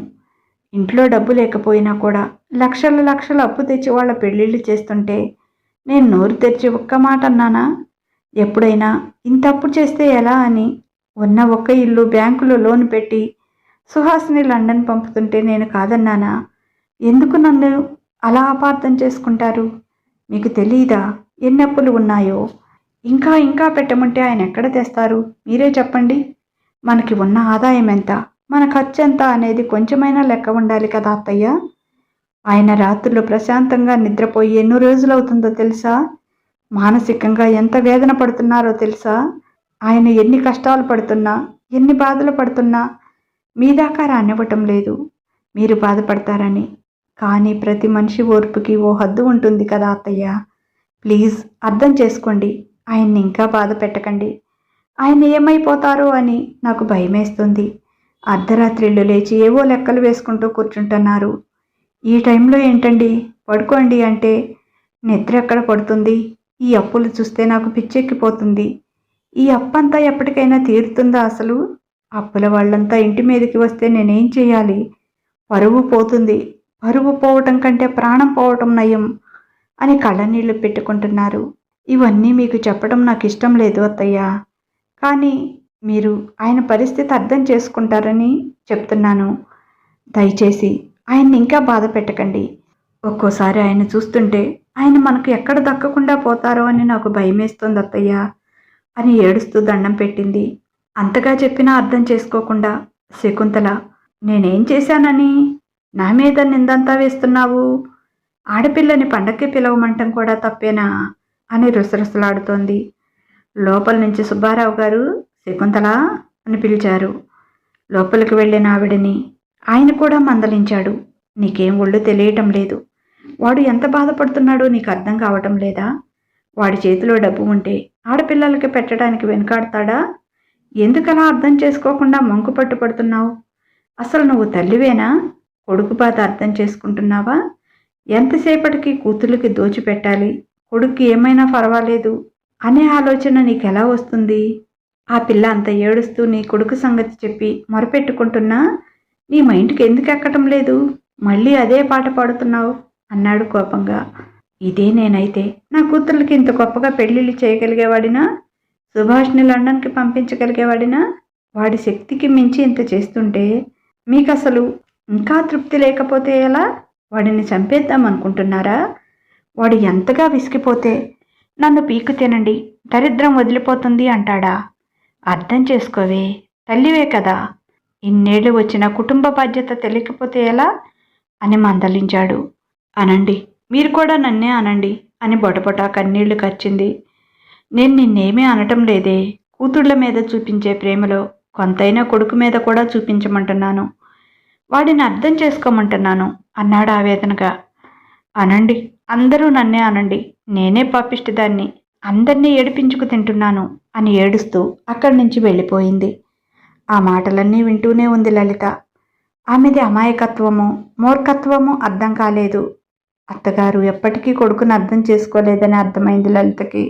ఇంట్లో డబ్బు లేకపోయినా కూడా లక్షల లక్షలు అప్పు తెచ్చి వాళ్ళ పెళ్ళిళ్ళు చేస్తుంటే నేను నోరు తెరిచి ఒక్క మాట అన్నానా? ఎప్పుడైనా ఇంత అప్పు చేస్తే ఎలా అని ఉన్న ఒక్క ఇల్లు బ్యాంకులో లోన్ పెట్టి సుహాసిని లండన్ పంపుతుంటే నేను కాదన్నానా? ఎందుకు నన్ను అలా అపార్థం చేసుకుంటారు? మీకు తెలీదా ఎన్ని అప్పులు ఉన్నాయో? ఇంకా ఇంకా పెట్టమంటే ఆయన ఎక్కడ తెస్తారు? మీరే చెప్పండి. మనకి ఉన్న ఆదాయం ఎంత, మన ఖర్చు ఎంత అనేది కొంచెమైనా లెక్క ఉండాలి కదా అత్తయ్య. ఆయన రాత్రులు ప్రశాంతంగా నిద్రపోయి ఎన్నో రోజులవుతుందో తెలుసా? మానసికంగా ఎంత వేదన పడుతున్నారో తెలుసా? ఆయన ఎన్ని కష్టాలు పడుతున్నా, ఎన్ని బాధలు పడుతున్నా మీ దాకా రానివ్వటం లేదు, మీరు బాధపడతారని. కానీ ప్రతి మనిషి ఓర్పుకి ఓ హద్దు ఉంటుంది కదా అత్తయ్య. ప్లీజ్ అర్థం చేసుకోండి. ఆయన్ని ఇంకా బాధ పెట్టకండి. ఆయన ఏమైపోతారో అని నాకు భయమేస్తుంది. అర్ధరాత్రిళ్ళు లేచి ఏవో లెక్కలు వేసుకుంటూ కూర్చుంటున్నారు. ఈ టైంలో ఏంటండి పడుకోండి అంటే నిద్ర ఎక్కడ పడుతుంది? ఈ అప్పులు చూస్తే నాకు పిచ్చెక్కిపోతుంది. ఈ అప్పంతా ఎప్పటికైనా తీరుతుందా అసలు? అప్పుల వాళ్ళంతా ఇంటి మీదకి వస్తే నేనేం చేయాలి? పరువు పోతుంది. పరువు పోవటం కంటే ప్రాణం పోవటం నయం అని కళ్ళనీళ్లు పెట్టుకుంటున్నారు. ఇవన్నీ మీకు చెప్పడం నాకు ఇష్టం లేదు అత్తయ్య. కానీ మీరు ఆయన పరిస్థితి అర్థం చేసుకుంటారని చెప్తున్నాను. దయచేసి ఆయన్ని ఇంకా బాధ పెట్టకండి. ఒక్కోసారి ఆయన చూస్తుంటే ఆయన మనకు ఎక్కడ దక్కకుండా పోతారో అని నాకు భయమేస్తుంది అత్తయ్య అని ఏడుస్తూ దండం పెట్టింది. అంతగా చెప్పినా అర్థం చేసుకోకుండా శకుంతల, నేనేం చేశానని నా మీద నిందంతా వేస్తున్నావు? ఆడపిల్లని పండక్కి పిలవమంటం కూడా తప్పేనా అని రుసరుసలాడుతోంది. లోపల నుంచి సుబ్బారావు గారు శకుంతల అని పిలిచారు. లోపలికి వెళ్ళిన ఆవిడని ఆయన కూడా మందలించాడు. నీకేం ఒళ్ళు తెలియటం లేదు. వాడు ఎంత బాధపడుతున్నాడో నీకు అర్థం కావటం లేదా? వాడి చేతిలో డబ్బు ఉంటే ఆడపిల్లలకి పెట్టడానికి వెనుకాడతాడా? ఎందుకలా అర్థం చేసుకోకుండా మంకు పట్టుపడుతున్నావు? అసలు నువ్వు తల్లివేనా? కొడుకు బాధ అర్థం చేసుకుంటున్నావా? ఎంతసేపటికి కూతుళ్ళకి దోచిపెట్టాలి, కొడుక్కి ఏమైనా పర్వాలేదు అనే ఆలోచన నీకెలా వస్తుంది? ఆ పిల్ల అంత ఏడుస్తూ నీ కొడుకు సంగతి చెప్పి మొరపెట్టుకుంటున్నా నీ మైండ్కి ఎందుకు ఎక్కటం లేదు? మళ్ళీ అదే పాట పాడుతున్నావు అన్నాడు కోపంగా. ఇదే నేనైతే నా కూతుర్లకి ఇంత గొప్పగా పెళ్ళిళ్ళు చేయగలిగేవాడినా? సుభాష్ని లండన్కి పంపించగలిగేవాడినా? వాడి శక్తికి మించి ఇంత చేస్తుంటే మీకు అసలు ఇంకా తృప్తి లేకపోతే ఎలా? వాడిని చంపేద్దాం అనుకుంటున్నారా? వాడు ఎంతగా విసిగిపోతే నన్ను పీకు తినండి, దరిద్రం వదిలిపోతుంది అంటాడా? అర్థం చేసుకోవే, తల్లివే కదా. ఇన్నేళ్ళు వచ్చిన కుటుంబ బాధ్యత తెలియకపోతే ఎలా అని మందలించాడు. అనండి, మీరు కూడా నన్నే అనండి అని బొటబొట కన్నీళ్లు కచ్చింది. నేను నిన్నేమీ అనటం లేదే. కూతుళ్ల మీద చూపించే ప్రేమలో కొంతైనా కొడుకు మీద కూడా చూపించమంటున్నాను. వాడిని అర్థం చేసుకోమంటున్నాను అన్నాడు ఆవేదనగా. అనండి, అందరూ నన్నే అనండి, నేనే పాపిష్టిదాన్ని, అందరినీ ఏడిపించుకు తింటున్నాను అని ఏడుస్తూ అక్కడి నుంచి వెళ్ళిపోయింది. ఆ మాటలన్నీ వింటూనే ఉంది లలిత. ఆమెది అమాయకత్వమో మూర్ఖత్వమో అర్థం కాలేదు. అత్తగారు ఎప్పటికీ కొడుకును అర్థం చేసుకోలేదని అర్థమైంది లలితకి.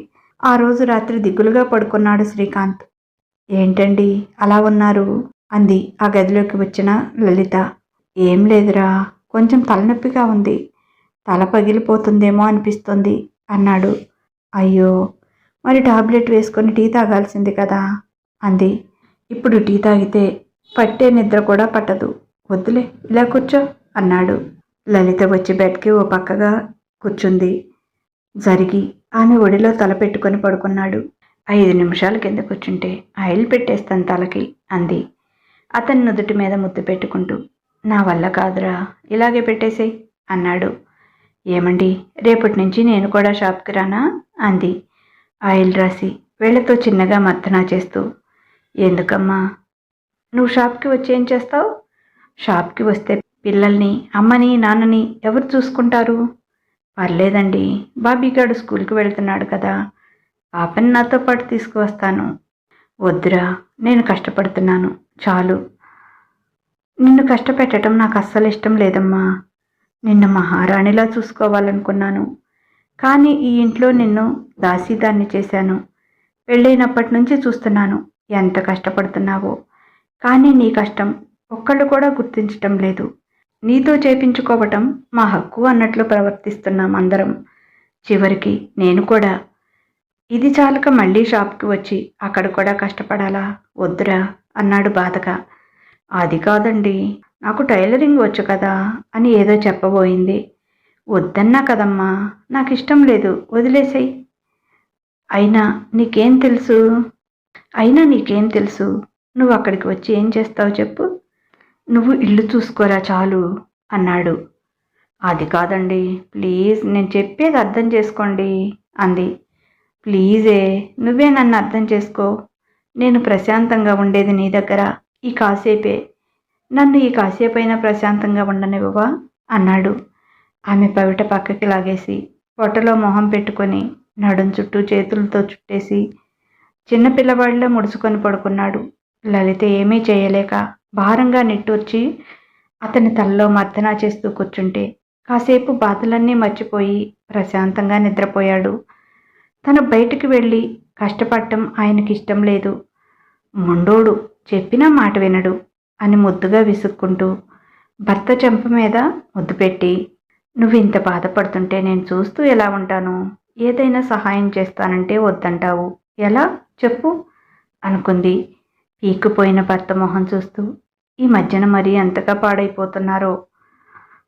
ఆ రోజు రాత్రి దిగులుగా పడుకున్నాడు శ్రీకాంత్. ఏంటండి అలా ఉన్నారు అంది ఆ గదిలోకి వచ్చిన లలిత. ఏం లేదురా, కొంచెం తలనొప్పిగా ఉంది, తల పగిలిపోతుందేమో అనిపిస్తుంది అన్నాడు. అయ్యో, మరి టాబ్లెట్ వేసుకొని టీ తాగాల్సింది కదా అంది. ఇప్పుడు టీ తాగితే పట్టే నిద్ర కూడా పట్టదు, వద్దులే ఇలా కూర్చో అన్నాడు. లలిత వచ్చి బెడ్కి ఓ పక్కగా కూర్చుంది. జరిగి ఆమె ఒడిలో తల పెట్టుకొని పడుకున్నాడు. 5 నిమిషాల కింద కూర్చుంటే ఆయిల్ పెట్టేస్తాను తలకి అంది అతని నుదుటి మీద ముద్దు పెట్టుకుంటూ. నా వల్ల కాదురా, ఇలాగే పెట్టేసేయ్ అన్నాడు. ఏమండి, రేపటి నుంచి నేను కూడా షాప్కి రానా అంది ఆయిల్ రాసి వేళ్లతో చిన్నగా మర్దనా చేస్తూ. ఎందుకమ్మా? నువ్వు షాప్కి వచ్చి ఏం చేస్తావు? షాప్కి వస్తే పిల్లల్ని, అమ్మని, నాన్నని ఎవరు చూసుకుంటారు? పర్లేదండి, బాబీగాడు స్కూల్కి వెళ్తున్నాడు కదా, పాపని నాతో పాటు తీసుకువస్తాను. వద్దురా, నేను కష్టపడుతున్నాను చాలు. నిన్ను కష్టపెట్టడం నాకు అస్సలు ఇష్టం లేదమ్మా. నిన్ను మహారాణిలా చూసుకోవాలనుకున్నాను, కానీ ఈ ఇంట్లో నిన్ను దాసీదాన్ని చేశాను. పెళ్ళైనప్పటి నుంచి చూస్తున్నాను ఎంత కష్టపడుతున్నావో, కానీ నీ కష్టం ఒక్కళ్ళు కూడా గుర్తించటం లేదు. నీతో చేపించుకోవటం మా హక్కు అన్నట్లు ప్రవర్తిస్తున్నాం అందరం. చివరికి నేను కూడా. ఇది చాలక మళ్ళీ షాప్కి వచ్చి అక్కడ కూడా కష్టపడాలా? వద్దురా అన్నాడు బాధగా. అది కాదండి, నాకు టైలరింగ్ వచ్చు కదా అని ఏదో చెప్పబోయింది. వద్దన్నా కదమ్మా, నాకు ఇష్టం లేదు, వదిలేసేయ్. అయినా నీకేం తెలుసు? నువ్వు అక్కడికి వచ్చి ఏం చేస్తావు చెప్పు? నువ్వు ఇల్లు చూసుకోరా చాలు అన్నాడు. అది కాదండి, ప్లీజ్ నేను చెప్పేది అర్థం చేసుకోండి అంది. ప్లీజే, నువ్వే నన్ను అర్థం చేసుకో. నేను ప్రశాంతంగా ఉండేది నీ దగ్గర ఈ కాసేపే. నన్ను ఈ కాసేపైనా ప్రశాంతంగా ఉండనివ్వవా అన్నాడు. ఆమె పవిట పక్కకి లాగేసి పొట్టలో మొహం పెట్టుకొని నడుం చుట్టూ చేతులతో చుట్టేసి చిన్నపిల్లవాడిలో ముడుచుకొని పడుకున్నాడు. లలిత ఏమీ చేయలేక భారంగా నిట్టూర్చి అతని తలలో మర్దనా చేస్తూ కూర్చుంటే కాసేపు బాధలన్నీ మర్చిపోయి ప్రశాంతంగా నిద్రపోయాడు. తను బయటికి వెళ్ళి కష్టపడటం ఆయనకి ఇష్టం లేదు. మొండోడు, చెప్పినా మాట వినడు అని ముద్దుగా విసుక్కుంటూ భర్త చెంప మీద ముద్దు పెట్టి, నువ్వు ఇంత బాధపడుతుంటే నేను చూస్తూ ఎలా ఉంటాను? ఏదైనా సహాయం చేస్తానంటే వద్దంటావు, ఎలా చెప్పు అనుకుంది పీక్కుపోయిన భర్త మొహం చూస్తూ. ఈ మధ్యన మరీ ఎంతగా పాడైపోతున్నారో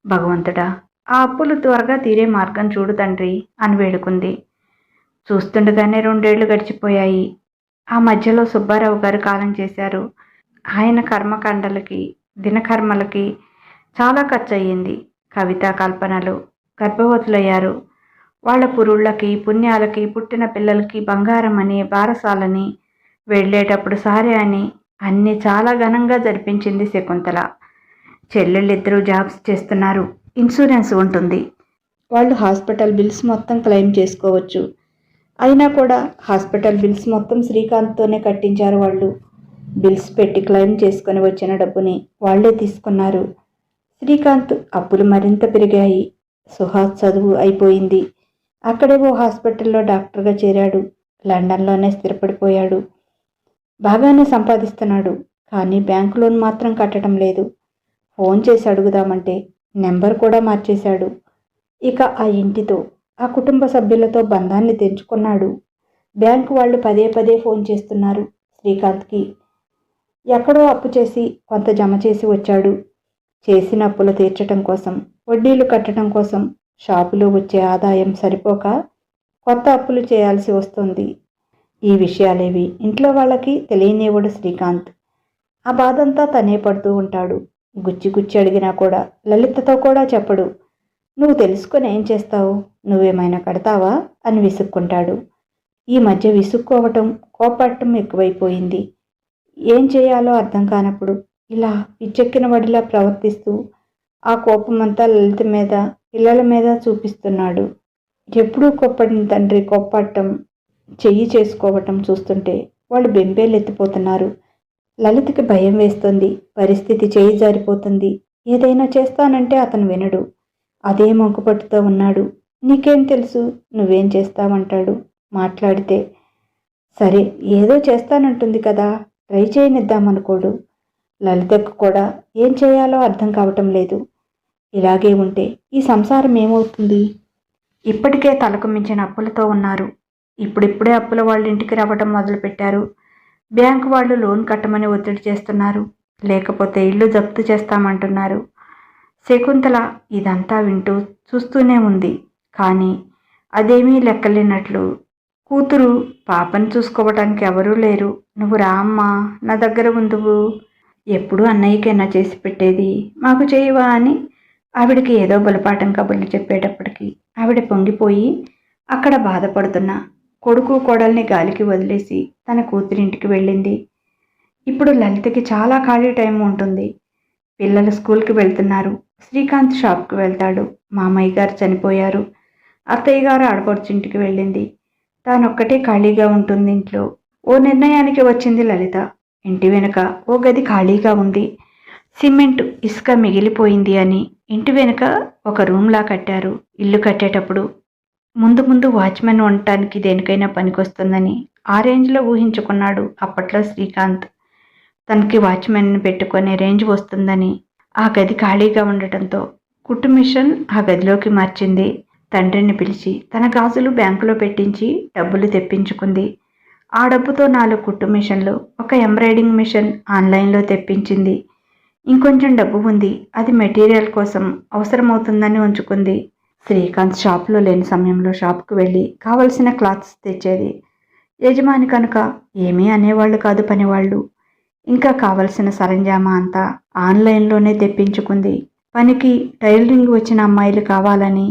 భగవంతుడా, ఆ అప్పులు త్వరగా తీరే మార్గం చూడు తండ్రి అని వేడుకుంది. చూస్తుండగానే 2 ఏళ్లు గడిచిపోయాయి. ఆ మధ్యలో సుబ్బారావు గారు కాలం చేశారు. ఆయన కర్మకాండలకి, దినకర్మలకి చాలా ఖర్చు అయ్యింది. కవితా కల్పనలు గర్భవతులయ్యారు. వాళ్ళ పురుళ్ళకి, పుణ్యాలకి, పుట్టిన పిల్లలకి బంగారం అని, బారసాలని, వెళ్ళేటప్పుడు సారే అని అన్నీ చాలా ఘనంగా జరిపించింది శకుంతల. చెల్లెళ్ళిద్దరూ జాబ్స్ చేస్తున్నారు, ఇన్సూరెన్స్ ఉంటుంది, వాళ్ళు హాస్పిటల్ బిల్స్ మొత్తం క్లెయిమ్ చేసుకోవచ్చు. అయినా కూడా హాస్పిటల్ బిల్స్ మొత్తం శ్రీకాంత్తోనే కట్టించారు వాళ్ళు. బిల్స్ పెట్టి క్లెయిమ్ చేసుకుని వచ్చిన డబ్బుని వాళ్లే తీసుకున్నారు. శ్రీకాంత్ అప్పులు మరింత పెరిగాయి. సుహాస్ చదువు అయిపోయింది. అక్కడే ఓ హాస్పిటల్లో డాక్టర్గా చేరాడు. లండన్లోనే స్థిరపడిపోయాడు. బాగానే సంపాదిస్తున్నాడు. కానీ బ్యాంకు లోన్ మాత్రం కట్టడం లేదు. ఫోన్ చేసి అడుగుదామంటే నెంబర్ కూడా మార్చేశాడు. ఇక ఆ ఇంటితో, ఆ కుటుంబ సభ్యులతో బంధాన్ని తెంచుకున్నాడు. బ్యాంకు వాళ్ళు పదే పదే ఫోన్ చేస్తున్నారు శ్రీకాంత్కి. ఎక్కడో అప్పు చేసి కొంత జమ చేసి వచ్చాడు. చేసిన అప్పులు తీర్చడం కోసం, వడ్డీలు కట్టడం కోసం షాపులో వచ్చే ఆదాయం సరిపోక కొత్త అప్పులు చేయాల్సి వస్తుంది. ఈ విషయాలేవి ఇంట్లో వాళ్ళకి తెలియనివ్వడు శ్రీకాంత్. ఆ బాధంతా తనే పడుతూ ఉంటాడు. గుచ్చి గుచ్చి అడిగినా కూడా లలితతో కూడా చెప్పడు. నువ్వు తెలుసుకొని ఏం చేస్తావు, నువ్వేమైనా కడతావా అని విసుక్కుంటాడు. ఈ మధ్య విసుక్కోవటం, కోపడటం ఎక్కువైపోయింది. ఏం చేయాలో అర్థం కానప్పుడు ఇలా పిచ్చెక్కిన వాడిలా ప్రవర్తిస్తూ ఆ కోపమంతా లలిత మీద, పిల్లల మీద చూపిస్తున్నాడు. ఎప్పుడూ కోప్పడిన తండ్రి కోప్పడటం, చెయ్యి చేసుకోవటం చూస్తుంటే వాళ్ళు బెంబేలెత్తిపోతున్నారు. లలితకి భయం వేస్తుంది. పరిస్థితి చేయి జారిపోతుంది. ఏదైనా చేస్తానంటే అతను వినడు. అదే మొంకుపట్టుతో ఉన్నాడు. నీకేం తెలుసు, నువ్వేం చేస్తావంటాడు. మాట్లాడితే సరే ఏదో చేస్తానంటుంది కదా, ట్రై చేయనిద్దామనుకోడు. లలితకు కూడా ఏం చేయాలో అర్థం కావటం లేదు. ఇలాగే ఉంటే ఈ సంసారం ఏమవుతుంది? ఇప్పటికే తలకు మించిన అప్పులతో ఉన్నారు. ఇప్పుడిప్పుడే అప్పుల వాళ్ళ ఇంటికి రావటం మొదలుపెట్టారు. బ్యాంకు వాళ్ళు లోన్ కట్టమని ఒత్తిడి చేస్తున్నారు. లేకపోతే ఇల్లు జప్తు చేస్తామంటున్నారు. శకుంతల ఇదంతా వింటూ చూస్తూనే ఉంది. కానీ అదేమీ లెక్కలేనట్లు, కూతురు పాపను చూసుకోవటానికి ఎవరూ లేరు, నువ్వు రా అమ్మా, నా దగ్గర ఉందువు, ఎప్పుడు అన్నయ్యకైనా చేసి పెట్టేది, మాకు చేయవా అని ఆవిడికి ఏదో బలపాఠం కబుర్లు చెప్పేటప్పటికి ఆవిడ పొంగిపోయి అక్కడ బాధపడుతున్న కొడుకు కోడల్ని గాలికి వదిలేసి తన కూతురింటికి వెళ్ళింది. ఇప్పుడు లలితకి చాలా ఖాళీ టైం ఉంటుంది. పిల్లలు స్కూల్కి వెళ్తున్నారు. శ్రీకాంత్ షాప్కి వెళ్తాడు. మామయ్య గారు చనిపోయారు. అత్తయ్య గారు ఆడపడుచింటికి వెళ్ళింది. తానొక్కటే ఖాళీగా ఉంటుంది ఇంట్లో. ఓ నిర్ణయానికి వచ్చింది లలిత. ఇంటి వెనుక ఓ గది ఖాళీగా ఉంది. సిమెంట్, ఇసుక మిగిలిపోయింది అని ఇంటి వెనుక ఒక రూమ్లా కట్టారు. ఇల్లు కట్టేటప్పుడు ముందు ముందు వాచ్మెన్ ఉండటానికి దేనికైనా పనికొస్తుందని ఆ రేంజ్లో ఊహించుకున్నాడు అప్పట్లో శ్రీకాంత్. తనకి వాచ్మెన్ని పెట్టుకునే రేంజ్ వస్తుందని. ఆ గది ఖాళీగా ఉండటంతో కుట్టు మిషన్ ఆ గదిలోకి మార్చింది. తండ్రిని పిలిచి తన గాజులు బ్యాంకులో పెట్టించి డబ్బులు తెప్పించుకుంది. ఆ డబ్బుతో 4 కుట్టు మిషన్లు, ఒక ఎంబ్రాయిడింగ్ మిషన్ ఆన్లైన్లో తెప్పించింది. ఇంకొంచెం డబ్బు ఉంది. అది మెటీరియల్ కోసం అవసరమవుతుందని ఉంచుకుంది. శ్రీకాంత్ షాప్లో లేని సమయంలో షాప్కు వెళ్ళి కావలసిన క్లాత్స్ తెచ్చేది. యజమాని కనుక ఏమీ అనేవాళ్ళు కాదు పనివాళ్ళు. ఇంకా కావలసిన సరంజామా అంతా ఆన్లైన్లోనే తెప్పించుకుంది. పనికి టైలరింగ్ వచ్చిన అమ్మాయిలు కావాలని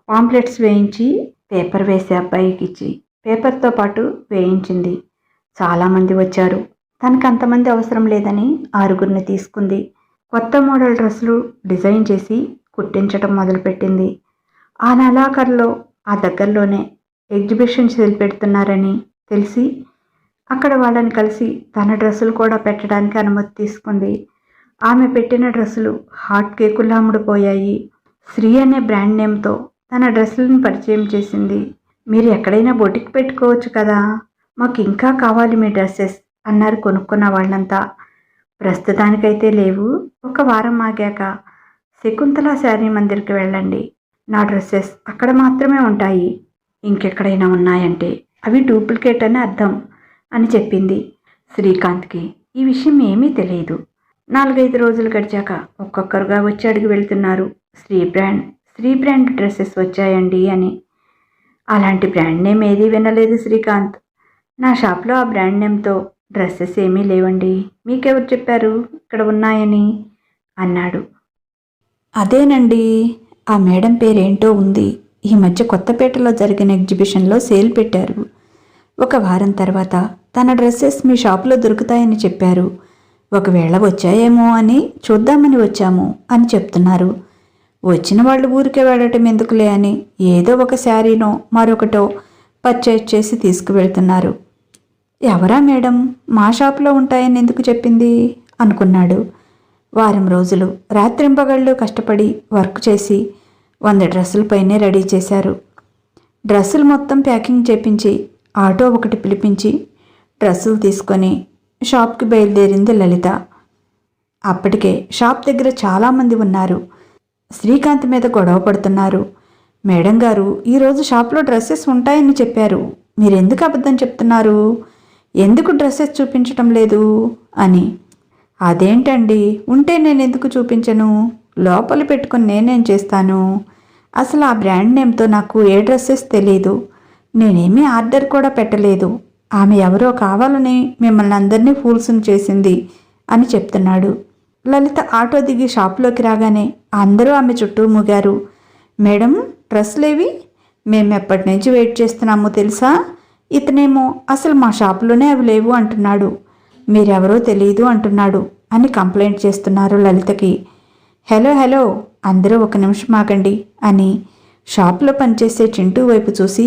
పాంప్లెట్స్ వేయించి పేపర్ వేసే అబ్బాయికి ఇచ్చి పేపర్తో పాటు వేయించింది. చాలామంది వచ్చారు. తనకు అంతమంది అవసరం లేదని 6గురిని తీసుకుంది. కొత్త మోడల్ డ్రెస్సులు డిజైన్ చేసి కుట్టించటం మొదలుపెట్టింది. ఆ నెలాఖరులో ఆ దగ్గరలోనే ఎగ్జిబిషన్ సేల్ పెడుతున్నారని తెలిసి అక్కడ వాళ్ళని కలిసి తన డ్రెస్సులు కూడా పెట్టడానికి అనుమతి తీసుకుంది. ఆమె పెట్టిన డ్రెస్సులు హాట్ కేకుల్లా అమ్ముడుపోయాయి. శ్రీ అనే బ్రాండ్ నేమ్తో తన డ్రెస్సులను పరిచయం చేసింది. మీరు ఎక్కడైనా బొటిక్ పెట్టుకోవచ్చు కదా, మాకు ఇంకా కావాలి మీ డ్రెస్సెస్ అన్నారు కొనుక్కున్న వాళ్ళంతా. ప్రస్తుతానికైతే లేవు, ఒక వారం ఆగాక శకుంతల శారీ మందిర్కి వెళ్ళండి, నా డ్రెస్సెస్ అక్కడ మాత్రమే ఉంటాయి, ఇంకెక్కడైనా ఉన్నాయంటే అవి డూప్లికేట్ అని అర్థం అని చెప్పింది. శ్రీకాంత్కి ఈ విషయం ఏమీ తెలియదు. 4-5 రోజులు గడిచాక ఒక్కొక్కరుగా వచ్చి అడిగి వెళ్తున్నారు. శ్రీ బ్రాండ్ డ్రెస్సెస్ వచ్చాయండి అని. అలాంటి బ్రాండ్ నేమ్ ఏదీ వినలేదు శ్రీకాంత్. నా షాప్లో ఆ బ్రాండ్ నేమ్తో డ్రెస్సెస్ ఏమీ లేవండి, మీకెవరు చెప్పారు ఇక్కడ ఉన్నాయని అన్నాడు. అదేనండి, ఆ మేడం పేరేంటో ఉంది. ఈ మధ్య కొత్తపేటలో జరిగిన ఎగ్జిబిషన్లో సేల్ పెట్టారు. ఒక వారం తర్వాత తన డ్రెస్సెస్ మీ షాపులో దొరుకుతాయని చెప్పారు. ఒకవేళ వచ్చాయేమో అని చూద్దామని వచ్చాము అని చెప్తున్నారు. వచ్చిన వాళ్ళు ఊరికే వెళ్ళటం ఎందుకులే అని ఏదో ఒక శారీనో మరొకటో పర్చేజ్ చేసి తీసుకువెళ్తున్నారు. ఎవరా మేడం మా షాప్లో ఉంటాయని ఎందుకు చెప్పింది అనుకున్నాడు. వారం రోజులు రాత్రింపగళ్ళు కష్టపడి వర్క్ చేసి 100 డ్రెస్సుల పైనే రెడీ చేశారు. డ్రెస్సులు మొత్తం ప్యాకింగ్ చేపించి ఆటో ఒకటి పిలిపించి డ్రెస్సులు తీసుకొని షాప్కి బయలుదేరింది లలిత. అప్పటికే షాప్ దగ్గర చాలామంది ఉన్నారు. శ్రీకాంత్ మీద గొడవ పడుతున్నారు. మేడం గారు ఈరోజు షాప్లో డ్రెస్సెస్ ఉంటాయని చెప్పారు, మీరెందుకు అబద్ధం చెప్తున్నారు, ఎందుకు డ్రెస్సెస్ చూపించటం లేదు అని. అదేంటండి ఉంటే నేను ఎందుకు చూపించను, లోపల పెట్టుకొని నేనేం చేస్తాను, అసలు ఆ బ్రాండ్ నేమ్తో నాకు ఏ డ్రెస్సెస్ తెలీదు, నేనేమీ ఆర్డర్ కూడా పెట్టలేదు, ఆమె ఎవరో కావాలని మిమ్మల్ని అందరినీ ఫూల్స్ని చేసింది అని చెప్తున్నాడు. లలిత ఆటో దిగి షాప్లోకి రాగానే అందరూ ఆమె చుట్టూ మూగారు. మేడం డ్రెస్సులేవి, మేము ఎప్పటి నుంచి వెయిట్ చేస్తున్నామో తెలుసా, ఇతనేమో అసలు మా షాపులోనే అవి లేవు అంటున్నాడు, మీరెవరో తెలియదు అంటున్నాడు అని కంప్లైంట్ చేస్తున్నారు లలితకి. హలో హలో అందరూ ఒక నిమిషం ఆగండి అని షాప్లో పనిచేసే చింటూ వైపు చూసి,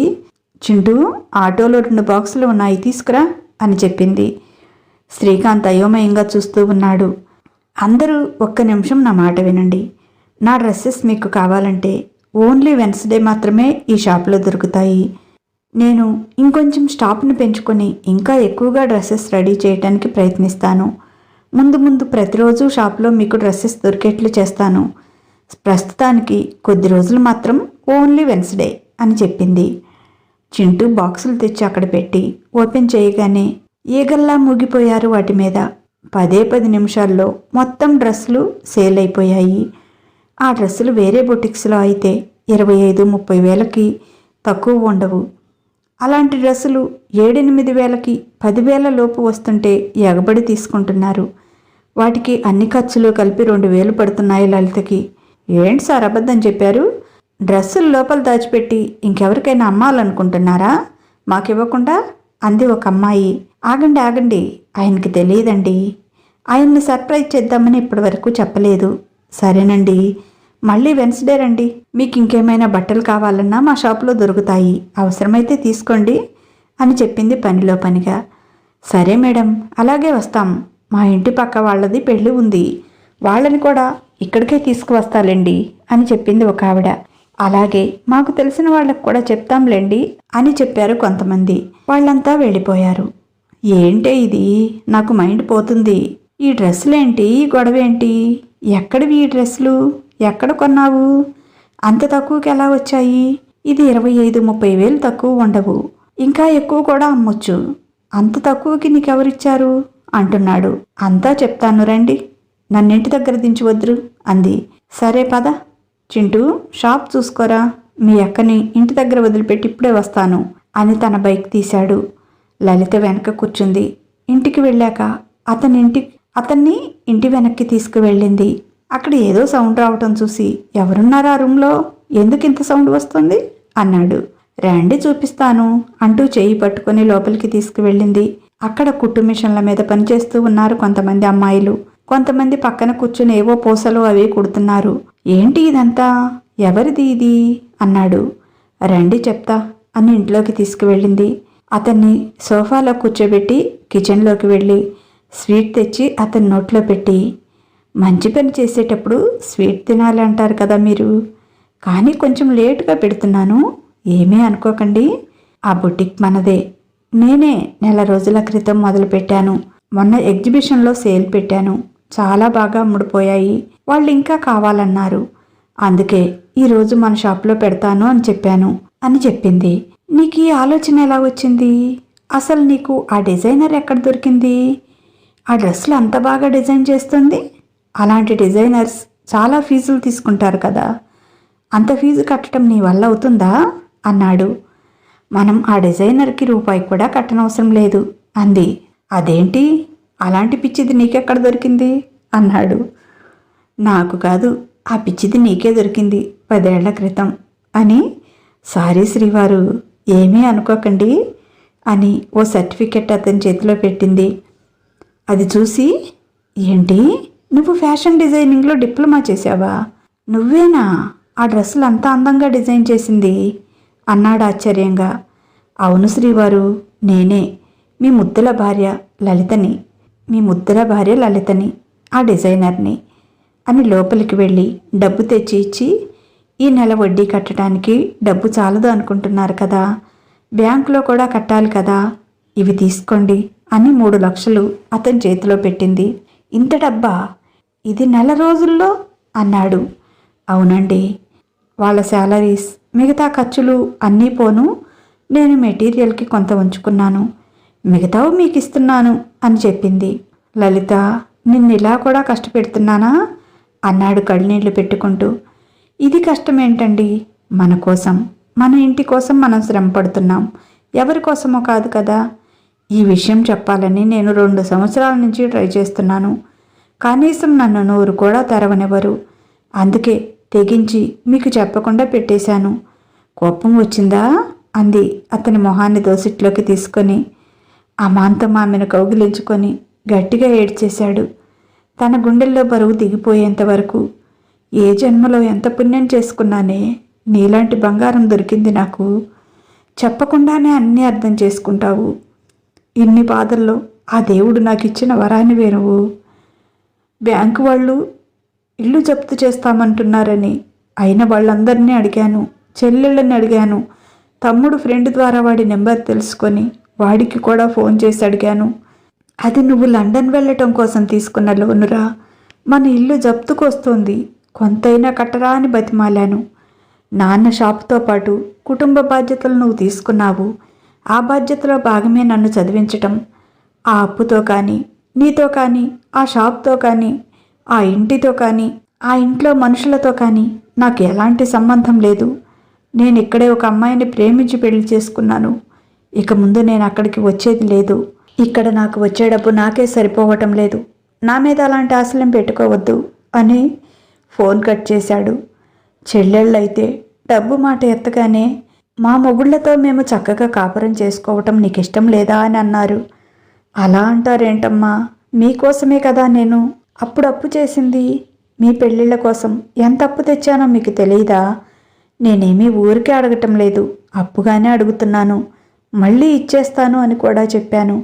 చింటూ ఆటోలో 2 బాక్సులు ఉన్నాయి తీసుకురా అని చెప్పింది. శ్రీకాంత్ అయోమయంగా చూస్తూ ఉన్నాడు. అందరూ ఒక్క నిమిషం నా మాట వినండి, నా డ్రెస్సెస్ మీకు కావాలంటే ఓన్లీ వెన్స్డే మాత్రమే ఈ షాప్లో దొరుకుతాయి. నేను ఇంకొంచెం స్టాప్ని పెంచుకొని ఇంకా ఎక్కువగా డ్రెస్సెస్ రెడీ చేయడానికి ప్రయత్నిస్తాను. ముందు ముందు ప్రతిరోజు షాప్లో మీకు డ్రెస్సెస్ దొరికేట్లు చేస్తాను. ప్రస్తుతానికి కొద్ది రోజులు మాత్రం ఓన్లీ వెన్స్డే అని చెప్పింది. చింటూ బాక్సులు తెచ్చి అక్కడ పెట్టి ఓపెన్ చేయగానే ఈగల్లా మూగిపోయారు వాటి మీద. 10 నిమిషాల్లో మొత్తం డ్రెస్సులు సేల్ అయిపోయాయి. ఆ డ్రెస్సులు వేరే బొటిక్స్లో అయితే 25-30 వేలకి తక్కువ ఉండవు. అలాంటి డ్రెస్సులు 7-8 వేలకి 10,000 లోపు వస్తుంటే ఎగబడి తీసుకుంటున్నారు. వాటికి అన్ని ఖర్చులు కలిపి 2,000 పడుతున్నాయి లలితకి. ఏంటి సార్ అబద్ధం చెప్పారు, డ్రెస్సులు లోపల దాచిపెట్టి ఇంకెవరికైనా అమ్మాలనుకుంటున్నారా, మాకివ్వకుండా అంది ఒక అమ్మాయి. ఆగండి ఆగండి, ఆయనకి తెలియదండి, ఆయన్ని సర్ప్రైజ్ చేద్దామని ఇప్పటి వరకు చెప్పలేదు. సరేనండి, మళ్ళీ వెన్స్డే రండి, మీకు ఇంకేమైనా బట్టలు కావాలన్నా మా షాప్లో దొరుకుతాయి, అవసరమైతే తీసుకోండి అని చెప్పింది పనిలో పనిగా. సరే మేడం అలాగే వస్తాం, మా ఇంటి పక్క వాళ్ళది పెళ్ళి ఉంది, వాళ్ళని కూడా ఇక్కడికే తీసుకువస్తాలేండి అని చెప్పింది ఒక ఆవిడ. అలాగే మాకు తెలిసిన వాళ్ళకు కూడా చెప్తాంలేండి అని చెప్పారు కొంతమంది. వాళ్ళంతా వెళ్ళిపోయారు. ఏంటే ఇది, నాకు మైండ్ పోతుంది, ఈ డ్రెస్సులేంటి, ఈ గొడవేంటి, ఎక్కడివి ఈ డ్రెస్సులు, ఎక్కడ కొన్నావు, అంత తక్కువకి ఎలా వచ్చాయి, ఇది 25-30 వేలు తక్కువ ఉండవు, ఇంకా ఎక్కువ కూడా అమ్మొచ్చు, అంత తక్కువకి నీకెవరిచ్చారు అంటున్నాడు. అంతా చెప్తాను రండి, నన్నింటి దగ్గర దించవద్దు అంది. సరే పద చింటూ, షాప్ చూసుకోరా, మీ అక్కని ఇంటి దగ్గర వదిలిపెట్టి ఇప్పుడే వస్తాను అని తన బైక్ తీశాడు. లలిత వెనక కూర్చుంది. ఇంటికి వెళ్ళాక అతన్ని ఇంటి వెనక్కి తీసుకువెళ్ళింది. అక్కడ ఏదో సౌండ్ రావటం చూసి, ఎవరున్నారా రూమ్లో, ఎందుకు ఇంత సౌండ్ వస్తుంది అన్నాడు. రండి చూపిస్తాను అంటూ చేయి పట్టుకొని లోపలికి తీసుకువెళ్ళింది. అక్కడ కుట్టు మిషన్ల మీద పనిచేస్తూ ఉన్నారు కొంతమంది అమ్మాయిలు. కొంతమంది పక్కన కూర్చుని ఏవో పూసలు అవి కుడుతున్నారు. ఏంటి ఇదంతా, ఎవరిది ఇది అన్నాడు. రండి చెప్తా అని ఇంట్లోకి తీసుకువెళ్ళింది. అతన్ని సోఫాలో కూర్చోబెట్టి కిచెన్లోకి వెళ్ళి స్వీట్ తెచ్చి అతని నోట్లో పెట్టి, మంచి పని చేసేటప్పుడు స్వీట్ తినాలి అంటారు కదా మీరు, కానీ కొంచెం లేటుగా పెడుతున్నాను, ఏమీ అనుకోకండి, ఆ బుటిక్ మనదే, నేనే నెల రోజుల క్రితం మొదలుపెట్టాను, మొన్న ఎగ్జిబిషన్లో సేల్ పెట్టాను, చాలా బాగా అమ్ముడుపోయాయి, వాళ్ళు ఇంకా కావాలన్నారు, అందుకే ఈరోజు మన షాప్లో పెడతాను అని చెప్పాను అని చెప్పింది. నీకు ఈ ఆలోచన ఎలా వచ్చింది, అసలు నీకు ఆ డిజైనర్ ఎక్కడ దొరికింది, ఆ డ్రెస్సులు అంత బాగా డిజైన్ చేస్తుంది, అలాంటి డిజైనర్స్ చాలా ఫీజులు తీసుకుంటారు కదా, అంత ఫీజు కట్టడం నీ వల్ల అవుతుందా అన్నాడు. మనం ఆ డిజైనర్కి రూపాయి కూడా కట్టనవసరం లేదు అంది. అదేంటి, అలాంటి పిచ్చిది నీకెక్కడ దొరికింది అన్నాడు. నాకు కాదు, ఆ పిచ్చిది నీకే దొరికింది 10 ఏళ్ల క్రితం అని. సారీ శ్రీవారు, ఏమీ అనుకోకండి అని ఓ సర్టిఫికెట్ అతని చేతిలో పెట్టింది. అది చూసి, ఏంటి నువ్వు ఫ్యాషన్ డిజైనింగ్లో డిప్లొమా చేసావా, నువ్వేనా ఆ డ్రెస్సులు అంత అందంగా డిజైన్ చేసింది అన్నాడు ఆశ్చర్యంగా. అవును శ్రీవారు, నేనే మీ ముద్దుల భార్య లలితని, ఆ డిజైనర్ని అని లోపలికి వెళ్ళి డబ్బు తెచ్చి ఇచ్చి, ఈ నెల వడ్డీ కట్టడానికి డబ్బు చాలదు అనుకుంటున్నారు కదా, బ్యాంకులో కూడా కట్టాలి కదా, ఇవి తీసుకోండి అని 3 లక్షలు అతని చేతిలో పెట్టింది. ఇంత డబ్బా? ఇది నెల రోజుల్లో అన్నాడు. అవునండి, వాళ్ళ శాలరీస్, మిగతా ఖర్చులు అన్నీ పోను, నేను మెటీరియల్కి కొంత ఉంచుకున్నాను, మిగతావు మీకు ఇస్తున్నాను అని చెప్పింది. లలిత, నిన్నిలా కూడా కష్టపెడుతున్నానా అన్నాడు కళ్ళనీళ్లు పెట్టుకుంటూ. ఇది కష్టమేంటండి? మన కోసం, మన ఇంటి కోసం మనం శ్రమ పడుతున్నాం, ఎవరి కోసమో కాదు కదా. ఈ విషయం చెప్పాలని నేను 2 సంవత్సరాల నుంచి ట్రై చేస్తున్నాను, కనీసం నన్ను నోరు కూడా తెరవనివ్వరు. అందుకే తెగించి మీకు చెప్పకుండా పెట్టేశాను. కోపం వచ్చిందా అంది అతని మొహాన్ని దోసిట్లోకి తీసుకొని. అమాంతం ఆమెను కౌగిలించుకొని గట్టిగా ఏడ్చేశాడు. తన గుండెల్లో బరువు దిగిపోయేంత వరకు. ఏ జన్మలో ఎంత పుణ్యం చేసుకున్నానే, నీలాంటి బంగారం దొరికింది నాకు. చెప్పకుండానే అన్నీ అర్థం చేసుకుంటావు. ఇన్ని బాధల్లో ఆ దేవుడు నాకు ఇచ్చిన వరానివే నువ్వు. బ్యాంకు వాళ్ళు ఇల్లు జప్తు చేస్తామంటున్నారని అయిన వాళ్ళందరినీ అడిగాను, చెల్లెళ్ళని అడిగాను, తమ్ముడు ఫ్రెండ్ ద్వారా వాడి నెంబర్ తెలుసుకొని వాడికి కూడా ఫోన్ చేసి అడిగాను. అది నువ్వు లండన్ వెళ్ళటం కోసం తీసుకున్న లోనురా. మన ఇల్లు జప్తుకు వస్తోంది, కొంతైనా కట్టరా అని బతిమాలాను. నాన్న షాపుతో పాటు కుటుంబ బాధ్యతలు నువ్వు తీసుకున్నావు. ఆ బాధ్యతలో భాగమే నన్ను చదివించటం. ఆ అప్పుతో కానీ, నీతో కానీ, ఆ షాప్తో కానీ, ఆ ఇంటితో కానీ, ఆ ఇంట్లో మనుషులతో కానీ నాకు ఎలాంటి సంబంధం లేదు. నేను ఇక్కడే ఒక అమ్మాయిని ప్రేమించి పెళ్లి చేసుకున్నాను. ఇక ముందు నేను అక్కడికి వచ్చేది లేదు. ఇక్కడ నాకు వచ్చే డబ్బు నాకే సరిపోవటం లేదు. నా మీద అలాంటి ఆశలం పెట్టుకోవద్దు అని ఫోన్ కట్ చేశాడు. చెల్లెళ్ళైతే డబ్బు మాట ఎత్తగానే, మా మొగుళ్లతో మేము చక్కగా కాపురం చేసుకోవటం నీకు ఇష్టం లేదా అని అన్నారు. అలా అంటారేంటమ్మా? మీకోసమే కదా నేను అప్పుడు అప్పు చేసింది. మీ పెళ్ళిళ్ళ కోసం ఎంత అప్పు తెచ్చానో మీకు తెలియదా? నేనేమీ ఊరికే అడగటం లేదు, అప్పుగానే అడుగుతున్నాను. మళ్ళీ ఇచ్చేస్తాను అని కూడా చెప్పాను.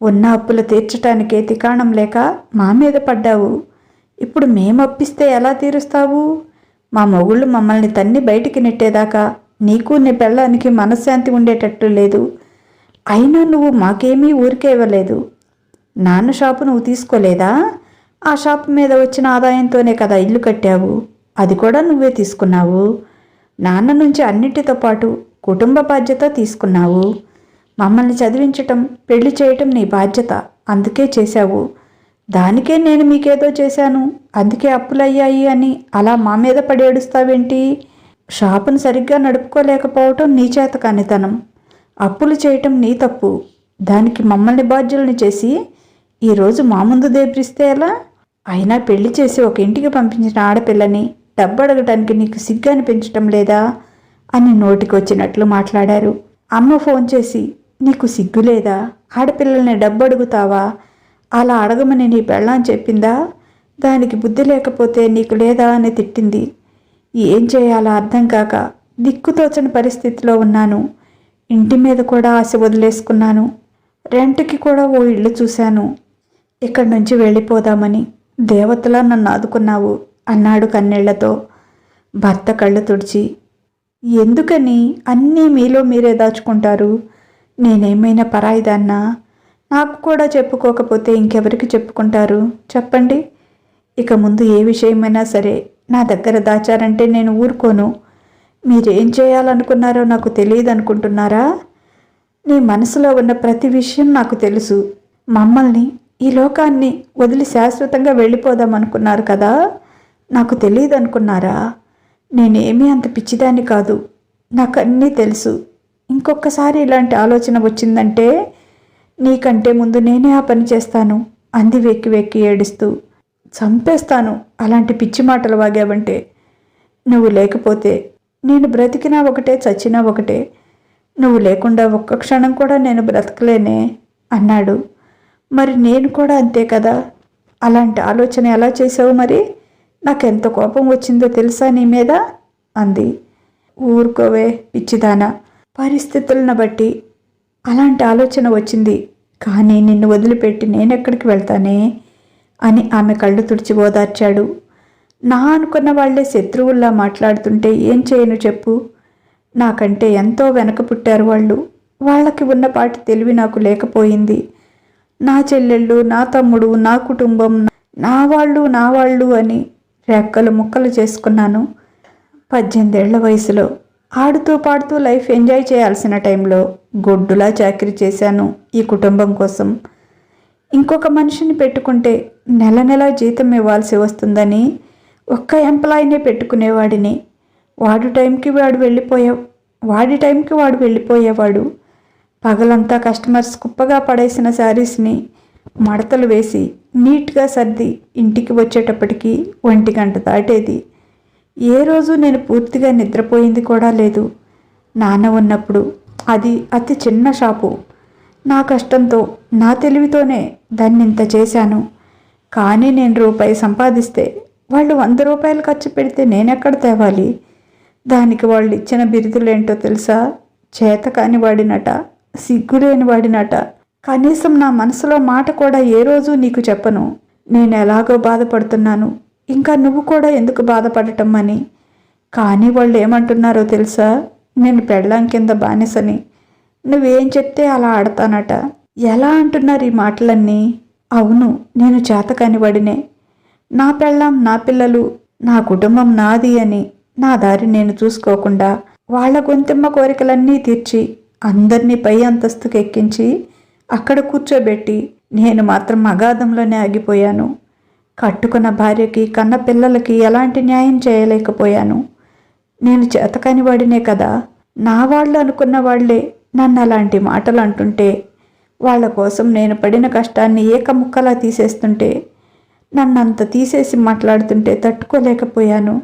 ఉన్న అప్పులు తీర్చటానికే తికాణం లేక మా మీద పడ్డావు. ఇప్పుడు మేము అప్పిస్తే ఎలా తీరుస్తావు? మా మొగుళ్ళు మమ్మల్ని తన్ని బయటికి నెట్టేదాకా నీకు నీ పెళ్ళానికి మనశ్శాంతి ఉండేటట్టు లేదు. అయినా నువ్వు మాకేమీ ఊరికే ఇవ్వలేదు. నాన్న షాపు నువ్వు తీసుకోలేదా? ఆ షాపు మీద వచ్చిన ఆదాయంతోనే కదా ఇల్లు కట్టావు. అది కూడా నువ్వే తీసుకున్నావు. నాన్న నుంచి అన్నిటితో పాటు కుటుంబ బాధ్యత తీసుకున్నావు. మమ్మల్ని చదివించటం, పెళ్లి చేయటం నీ బాధ్యత, అందుకే చేశావు. దానికే నేను మీకేదో చేశాను, అందుకే అప్పులయ్యాయి అని అలా మా మీద పడి ఏడుస్తావేంటి? షాపును సరిగ్గా నడుపుకోలేకపోవటం నీ చేత కానితనం, అప్పులు చేయటం నీ తప్పు. దానికి మమ్మల్ని బాధ్యుల్ని చేసి ఈరోజు మా ముందు దేబ్రిస్తే ఎలా? అయినా పెళ్లి చేసి ఒక ఇంటికి పంపించిన ఆడపిల్లని డబ్బు అడగటానికి నీకు సిగ్గు అనిపించటం లేదా అని నోటికొచ్చినట్లు మాట్లాడారు. అమ్మ ఫోన్ చేసి, నీకు సిగ్గు లేదా? ఆడపిల్లల్ని డబ్బు అడుగుతావా? అలా అడగమని నీ పెళ్ళాం చెప్పిందా? దానికి బుద్ధి లేకపోతే నీకు లేదా అని తిట్టింది. ఏం చేయాలో అర్థం కాక దిక్కుతోచని పరిస్థితిలో ఉన్నాను. ఇంటి మీద కూడా ఆశ వదిలేసుకున్నాను. రెంట్కి కూడా ఓ ఇల్లు చూశాను. ఇక్కడి నుంచి వెళ్ళిపోదామని దేవతలా నన్ను ఆదుకున్నావు అన్నాడు కన్నీళ్లతో. భర్త కళ్ళు తుడిచి, ఎందుకని అన్నీ మీలో మీరే దాచుకుంటారు? నేనేమైనా పరాయిదాన్నా? నాకు కూడా చెప్పుకోకపోతే ఇంకెవరికి చెప్పుకుంటారు చెప్పండి? ఇక ముందు ఏ విషయమైనా సరే నా దగ్గర దాచారంటే నేను ఊరుకోను. మీరేం చేయాలనుకున్నారో నాకు తెలియదు అనుకుంటున్నారా? నీ మనసులో ఉన్న ప్రతి విషయం నాకు తెలుసు. మమ్మల్ని, ఈ లోకాన్ని వదిలి శాశ్వతంగా వెళ్ళిపోదామనుకున్నారు కదా, నాకు తెలియదు అనుకున్నారా? నేనేమీ అంత పిచ్చిదాన్ని కాదు, నాకు అన్నీ తెలుసు. ఇంకొకసారి ఇలాంటి ఆలోచన వచ్చిందంటే నీకంటే ముందు నేనే ఆ పని చేస్తాను అంది వెక్కి వెక్కి ఏడుస్తూ. చంపేస్తాను అలాంటి పిచ్చి మాటలు వాగావంటే. నువ్వు లేకపోతే నేను బ్రతికినా ఒకటే, చచ్చినా ఒకటే. నువ్వు లేకుండా ఒక్క క్షణం కూడా నేను బ్రతకలేనే అన్నాడు. మరి నేను కూడా అంతే కదా. అలాంటి ఆలోచన ఎలా చేసావు మరి? నాకెంత కోపం వచ్చిందో తెలుసా నీ మీద అంది. ఊరుకోవే పిచ్చిదానా, పరిస్థితులను బట్టి అలాంటి ఆలోచన వచ్చింది. కానీ నిన్ను వదిలిపెట్టి నేనెక్కడికి వెళ్తానే అని ఆమె కళ్ళు తుడిచి ఓదార్చాడు. నా అనుకున్న వాళ్లే శత్రువుల్లా మాట్లాడుతుంటే ఏం చేయను చెప్పు. నాకంటే ఎంతో వెనక పుట్టారు వాళ్ళు. వాళ్ళకి ఉన్నపాటి తెలివి నాకు లేకపోయింది. నా చెల్లెళ్ళు, నా తమ్ముడు, నా కుటుంబం, నా వాళ్ళు అని రెక్కలు ముక్కలు చేసుకున్నాను. 18 ఏళ్ల వయసులో ఆడుతూ పాడుతూ లైఫ్ ఎంజాయ్ చేయాల్సిన టైంలో గొడ్డులా చాకిరీ చేశాను ఈ కుటుంబం కోసం. ఇంకొక మనిషిని పెట్టుకుంటే నెల నెల జీతం ఇవ్వాల్సి వస్తుందని ఒక్క ఎంప్లాయీనే పెట్టుకునేవాడిని. వాడి టైంకి వాడు వెళ్ళిపోయేవాడు. పగలంతా కస్టమర్స్ కుప్పగా పడేసిన శారీస్ని మడతలు వేసి నీట్గా సర్ది ఇంటికి వచ్చేటప్పటికి 1 గంట దాటేది. ఏ రోజు నేను పూర్తిగా నిద్రపోయింది కూడా లేదు. నాన్న ఉన్నప్పుడు అది అతి చిన్న షాపు. నా కష్టంతో, నా తెలివితోనే దాన్ని ఇంత చేశాను. కానీ నేను రూపాయి సంపాదిస్తే వాళ్ళు 100 రూపాయలు ఖర్చు పెడితే నేనెక్కడ తేవాలి? దానికి వాళ్ళు ఇచ్చిన బిరుదులేంటో తెలుసా? చేతకాని వాడినట, సిగ్గులేని వాడినట. కనీసం నా మనసులో మాట కూడా ఏ రోజు నీకు చెప్పను. నేను ఎలాగో బాధపడుతున్నాను, ఇంకా నువ్వు కూడా ఎందుకు బాధపడటం అని. కానీ వాళ్ళు ఏమంటున్నారో తెలుసా? నేను పెళ్ళాం కింద బానిసని, నువ్వేం చెప్తే అలా ఆడతానట. ఎలా అంటున్నారు ఈ మాటలన్నీ? అవును, నేను చేతకాని వాడినే. నా పెళ్ళాం, నా పిల్లలు, నా కుటుంబం నాది అని నా దారి నేను చూసుకోకుండా వాళ్ళ గొంతెమ్మ కోరికలన్నీ తీర్చి అందరినీ పై అంతస్తుకు ఎక్కించి అక్కడ కూర్చోబెట్టి నేను మాత్రం అగాధంలోనే ఆగిపోయాను. కట్టుకున్న భార్యకి, కన్న పిల్లలకి ఎలాంటి న్యాయం చేయలేకపోయాను. నేను చేతకాని వాడినే కదా. నా వాళ్ళు అనుకున్న వాళ్లే నన్ను అలాంటి మాటలు అంటుంటే, వాళ్ళ కోసం నేను పడిన కష్టాన్ని ఏకముక్కలా తీసేస్తుంటే, నన్నంత తీసేసి మాట్లాడుతుంటే తట్టుకోలేకపోయాను.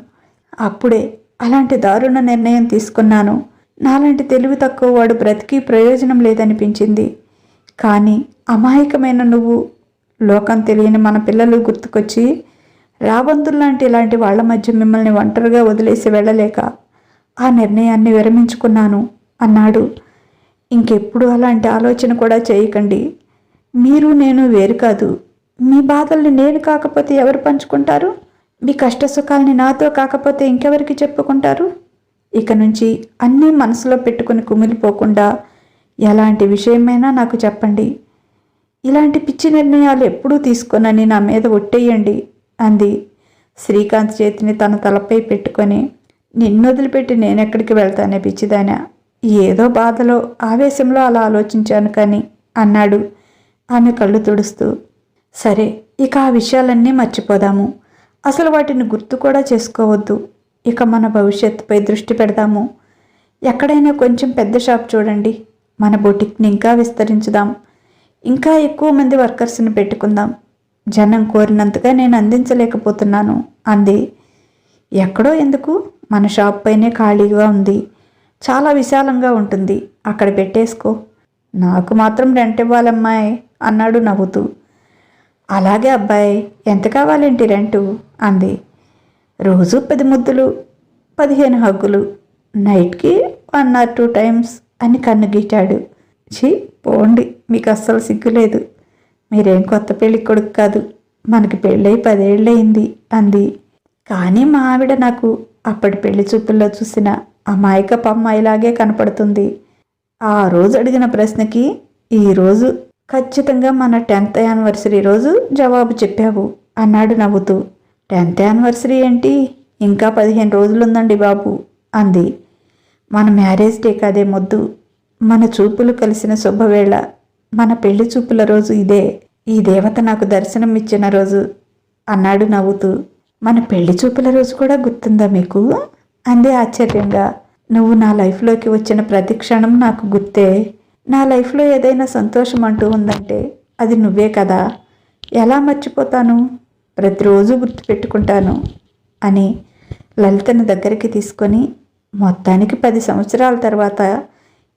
అప్పుడే అలాంటి దారుణ నిర్ణయం తీసుకున్నాను. నాలాంటి తెలివి తక్కువ వాడు బ్రతికి ప్రయోజనం లేదనిపించింది. కానీ అమాయకమైన నువ్వు, లోకం తెలియని మన పిల్లలు గుర్తుకొచ్చి రాబందుల్లాంటి ఇలాంటి వాళ్ళ మధ్య మిమ్మల్ని ఒంటరిగా వదిలేసి వెళ్ళలేక ఆ నిర్ణయాన్ని విరమించుకున్నాను అన్నాడు. ఇంకెప్పుడు అలాంటి ఆలోచన కూడా చేయకండి. మీరు నేను వేరు కాదు. మీ బాధల్ని నేను కాకపోతే ఎవరు పంచుకుంటారు? మీ కష్ట సుఖాల్ని నాతో కాకపోతే ఇంకెవరికి చెప్పుకుంటారు? ఇక నుంచి అన్నీ మనసులో పెట్టుకుని కుమిలిపోకుండా ఎలాంటి విషయమైనా నాకు చెప్పండి. ఇలాంటి పిచ్చి నిర్ణయాలు ఎప్పుడూ తీసుకోనని నా మీద ఒట్టేయండి అంది. శ్రీకాంత్ చేతిని తన తలపై పెట్టుకొని, నిన్ను వదిలిపెట్టి నేనెక్కడికి వెళ్తానే పిచ్చిదానా? ఏదో బాధలో, ఆవేశంలో అలా ఆలోచించాను కానీ అన్నాడు ఆమె కళ్ళు తుడుస్తూ. సరే, ఇక ఆ విషయాలన్నీ మర్చిపోదాము. అసలు వాటిని గుర్తు కూడా చేసుకోవద్దు. ఇక మన భవిష్యత్తుపై దృష్టి పెడదాము. ఎక్కడైనా కొంచెం పెద్ద షాప్ చూడండి. మన బొటిక్ని ఇంకా విస్తరించుదాం. ఇంకా ఎక్కువ మంది వర్కర్స్ని పెట్టుకుందాం. జనం కోరినంతగా నేను అందించలేకపోతున్నాను అంది. ఎక్కడో ఎందుకు, మన షాప్ పైనే ఖాళీగా ఉంది. చాలా విశాలంగా ఉంటుంది, అక్కడ పెట్టేసుకో. నాకు మాత్రం రెంట్ ఇవ్వాలమ్మాయి అన్నాడు నవ్వుతూ. అలాగే అబ్బాయి, ఎంత కావాలేంటి రెంటు అంది. రోజు 10 ముద్దులు, 15 హగ్గులు, నైట్కి 1 or 2 times అని కన్ను గీటాడు. పోండి, మీకు అస్సలు సిగ్గులేదు. మీరేం కొత్త పెళ్లి కొడుకు కాదు. మనకి పెళ్ళై 10 ఏళ్ళయింది అంది. కానీ మా ఆవిడ నాకు అప్పటి పెళ్లి చూపుల్లో చూసిన అమాయకపు అమ్మాయిలాగే కనపడుతుంది. ఆ రోజు అడిగిన ప్రశ్నకి ఈరోజు ఖచ్చితంగా మన 10th యానివర్సరీ రోజు జవాబు చెప్పావు అన్నాడు నవ్వుతూ. 10th యానివర్సరీ ఏంటి, ఇంకా 15 రోజులుందండి బాబు అంది. మన మ్యారేజ్ డే కాదే మొద్దు, మన చూపులు కలిసిన శుభవేళ, మన పెళ్లి చూపుల రోజు ఇదే. ఈ దేవత నాకు దర్శనం ఇచ్చిన రోజు అన్నాడు నవ్వుతూ. మన పెళ్లి చూపుల రోజు కూడా గుర్తుందా మీకు అంది ఆశ్చర్యంగా. నువ్వు నా లైఫ్లోకి వచ్చిన ప్రతి క్షణం నాకు గుర్తే. నా లైఫ్లో ఏదైనా సంతోషం అంటూ ఉందంటే అది నువ్వే కదా. ఎలా మర్చిపోతాను? ప్రతిరోజు గుర్తుపెట్టుకుంటాను అని లలితను దగ్గరికి తీసుకొని, మొత్తానికి 10 సంవత్సరాల తర్వాత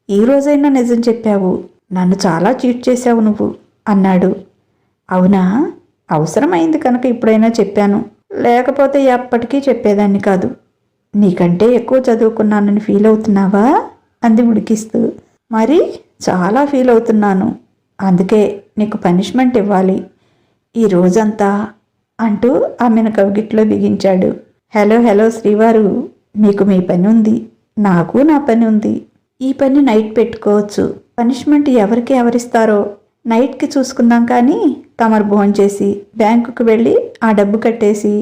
ఈ రోజైనా నిజం చెప్పావు. నన్ను చాలా చీట్ చేశావు నువ్వు అన్నాడు. అవునా? అవసరమైంది కనుక ఇప్పుడైనా చెప్పాను, లేకపోతే ఎప్పటికీ చెప్పేదాన్ని కాదు. నీకంటే ఎక్కువ చదువుకున్నానని ఫీల్ అవుతున్నావా అంది ఉడికిస్తూ. మరి చాలా ఫీల్ అవుతున్నాను, అందుకే నీకు పనిష్మెంట్ ఇవ్వాలి ఈ రోజంతా అంటూ ఆమెను కవిగిట్లో బిగించాడు. హలో హలో శ్రీవారు, మీకు మీ పని ఉంది, నాకు నా పని ఉంది. ఈ పని నైట్ పెట్టుకోవచ్చు. పనిష్మెంట్ ఎవరికి ఎవరిస్తారో నైట్కి చూసుకుందాం, కానీ తమరు భోంచేసి బ్యాంకుకు వెళ్ళి ఆ డబ్బు కట్టేసి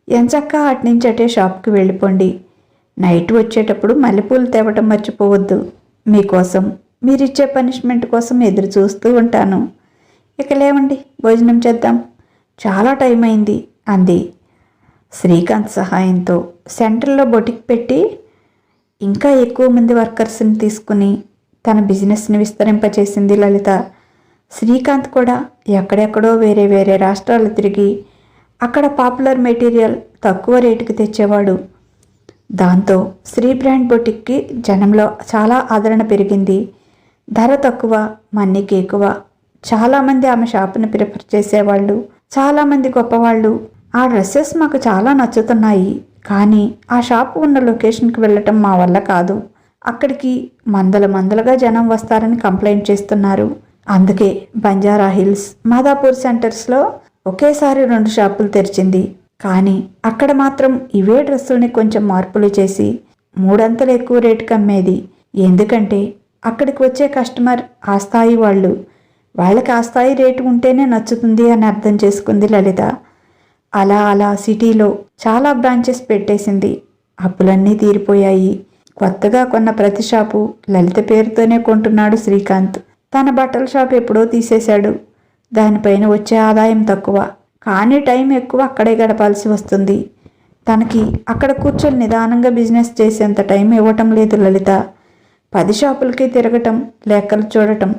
ఎంచక్కా అట్నుంచి అటే షాప్కి వెళ్ళిపోండి. నైట్ వచ్చేటప్పుడు మల్లెపూలు తేవటం మర్చిపోవద్దు. మీకోసం, మీరిచ్చే పనిష్మెంట్ కోసం ఎదురు చూస్తూ ఉంటాను. ఇక లేవండి, భోజనం చేద్దాం, చాలా టైం అయింది అంది. శ్రీకాంత్ సహాయంతో సెంటర్లో బొటిక్ పెట్టి ఇంకా ఎక్కువ మంది వర్కర్స్ని తీసుకుని తన బిజినెస్ని విస్తరింపచేసింది లలిత. శ్రీకాంత్ కూడా ఎక్కడెక్కడో వేరే వేరే రాష్ట్రాలు తిరిగి అక్కడ పాపులర్ మెటీరియల్ తక్కువ రేటుకి తెచ్చేవాడు. దాంతో శ్రీ బ్రాండ్ బొటిక్కి జనంలో చాలా ఆదరణ పెరిగింది. ధర తక్కువ, మన్నీకి ఎక్కువ. చాలామంది ఆమె షాపుని ప్రిఫర్ చేసేవాళ్ళు. చాలామంది గొప్పవాళ్ళు ఆ డ్రెస్సెస్ మాకు చాలా నచ్చుతున్నాయి, కానీ ఆ షాపు ఉన్న లొకేషన్కి వెళ్ళటం మా వల్ల కాదు, అక్కడికి మందలుగా జనం వస్తారని కంప్లైంట్ చేస్తున్నారు. అందుకే బంజారా హిల్స్, మాదాపూర్ సెంటర్స్లో ఒకేసారి 2 షాపులు తెరిచింది. కానీ అక్కడ మాత్రం ఇవే డ్రెస్సుల్ని కొంచెం మార్పులు చేసి 3 అంతలు ఎక్కువ రేటుకి అమ్మేది. ఎందుకంటే అక్కడికి వచ్చే కస్టమర్ ఆ స్థాయి వాళ్ళు, వాళ్ళకి ఆ స్థాయి రేటు ఉంటేనే నచ్చుతుంది అని అర్థం చేసుకుంది లలిత. అలా అలా సిటీలో చాలా బ్రాంచెస్ పెట్టేసింది. అప్పులన్నీ తీరిపోయాయి. కొత్తగా కొన్న ప్రతి షాపు లలిత పేరుతోనే కొంటున్నాడు శ్రీకాంత్. తన బట్టల షాప్ ఎప్పుడో తీసేశాడు. దానిపైన వచ్చే ఆదాయం తక్కువ, కానీ టైం ఎక్కువ అక్కడే గడపాల్సి వస్తుంది. తనకి అక్కడ కూర్చొని నిదానంగా బిజినెస్ చేసేంత టైం ఇవ్వటం లేదు లలిత. 10 షాపులకి తిరగటం, లెక్కలు చూడటం,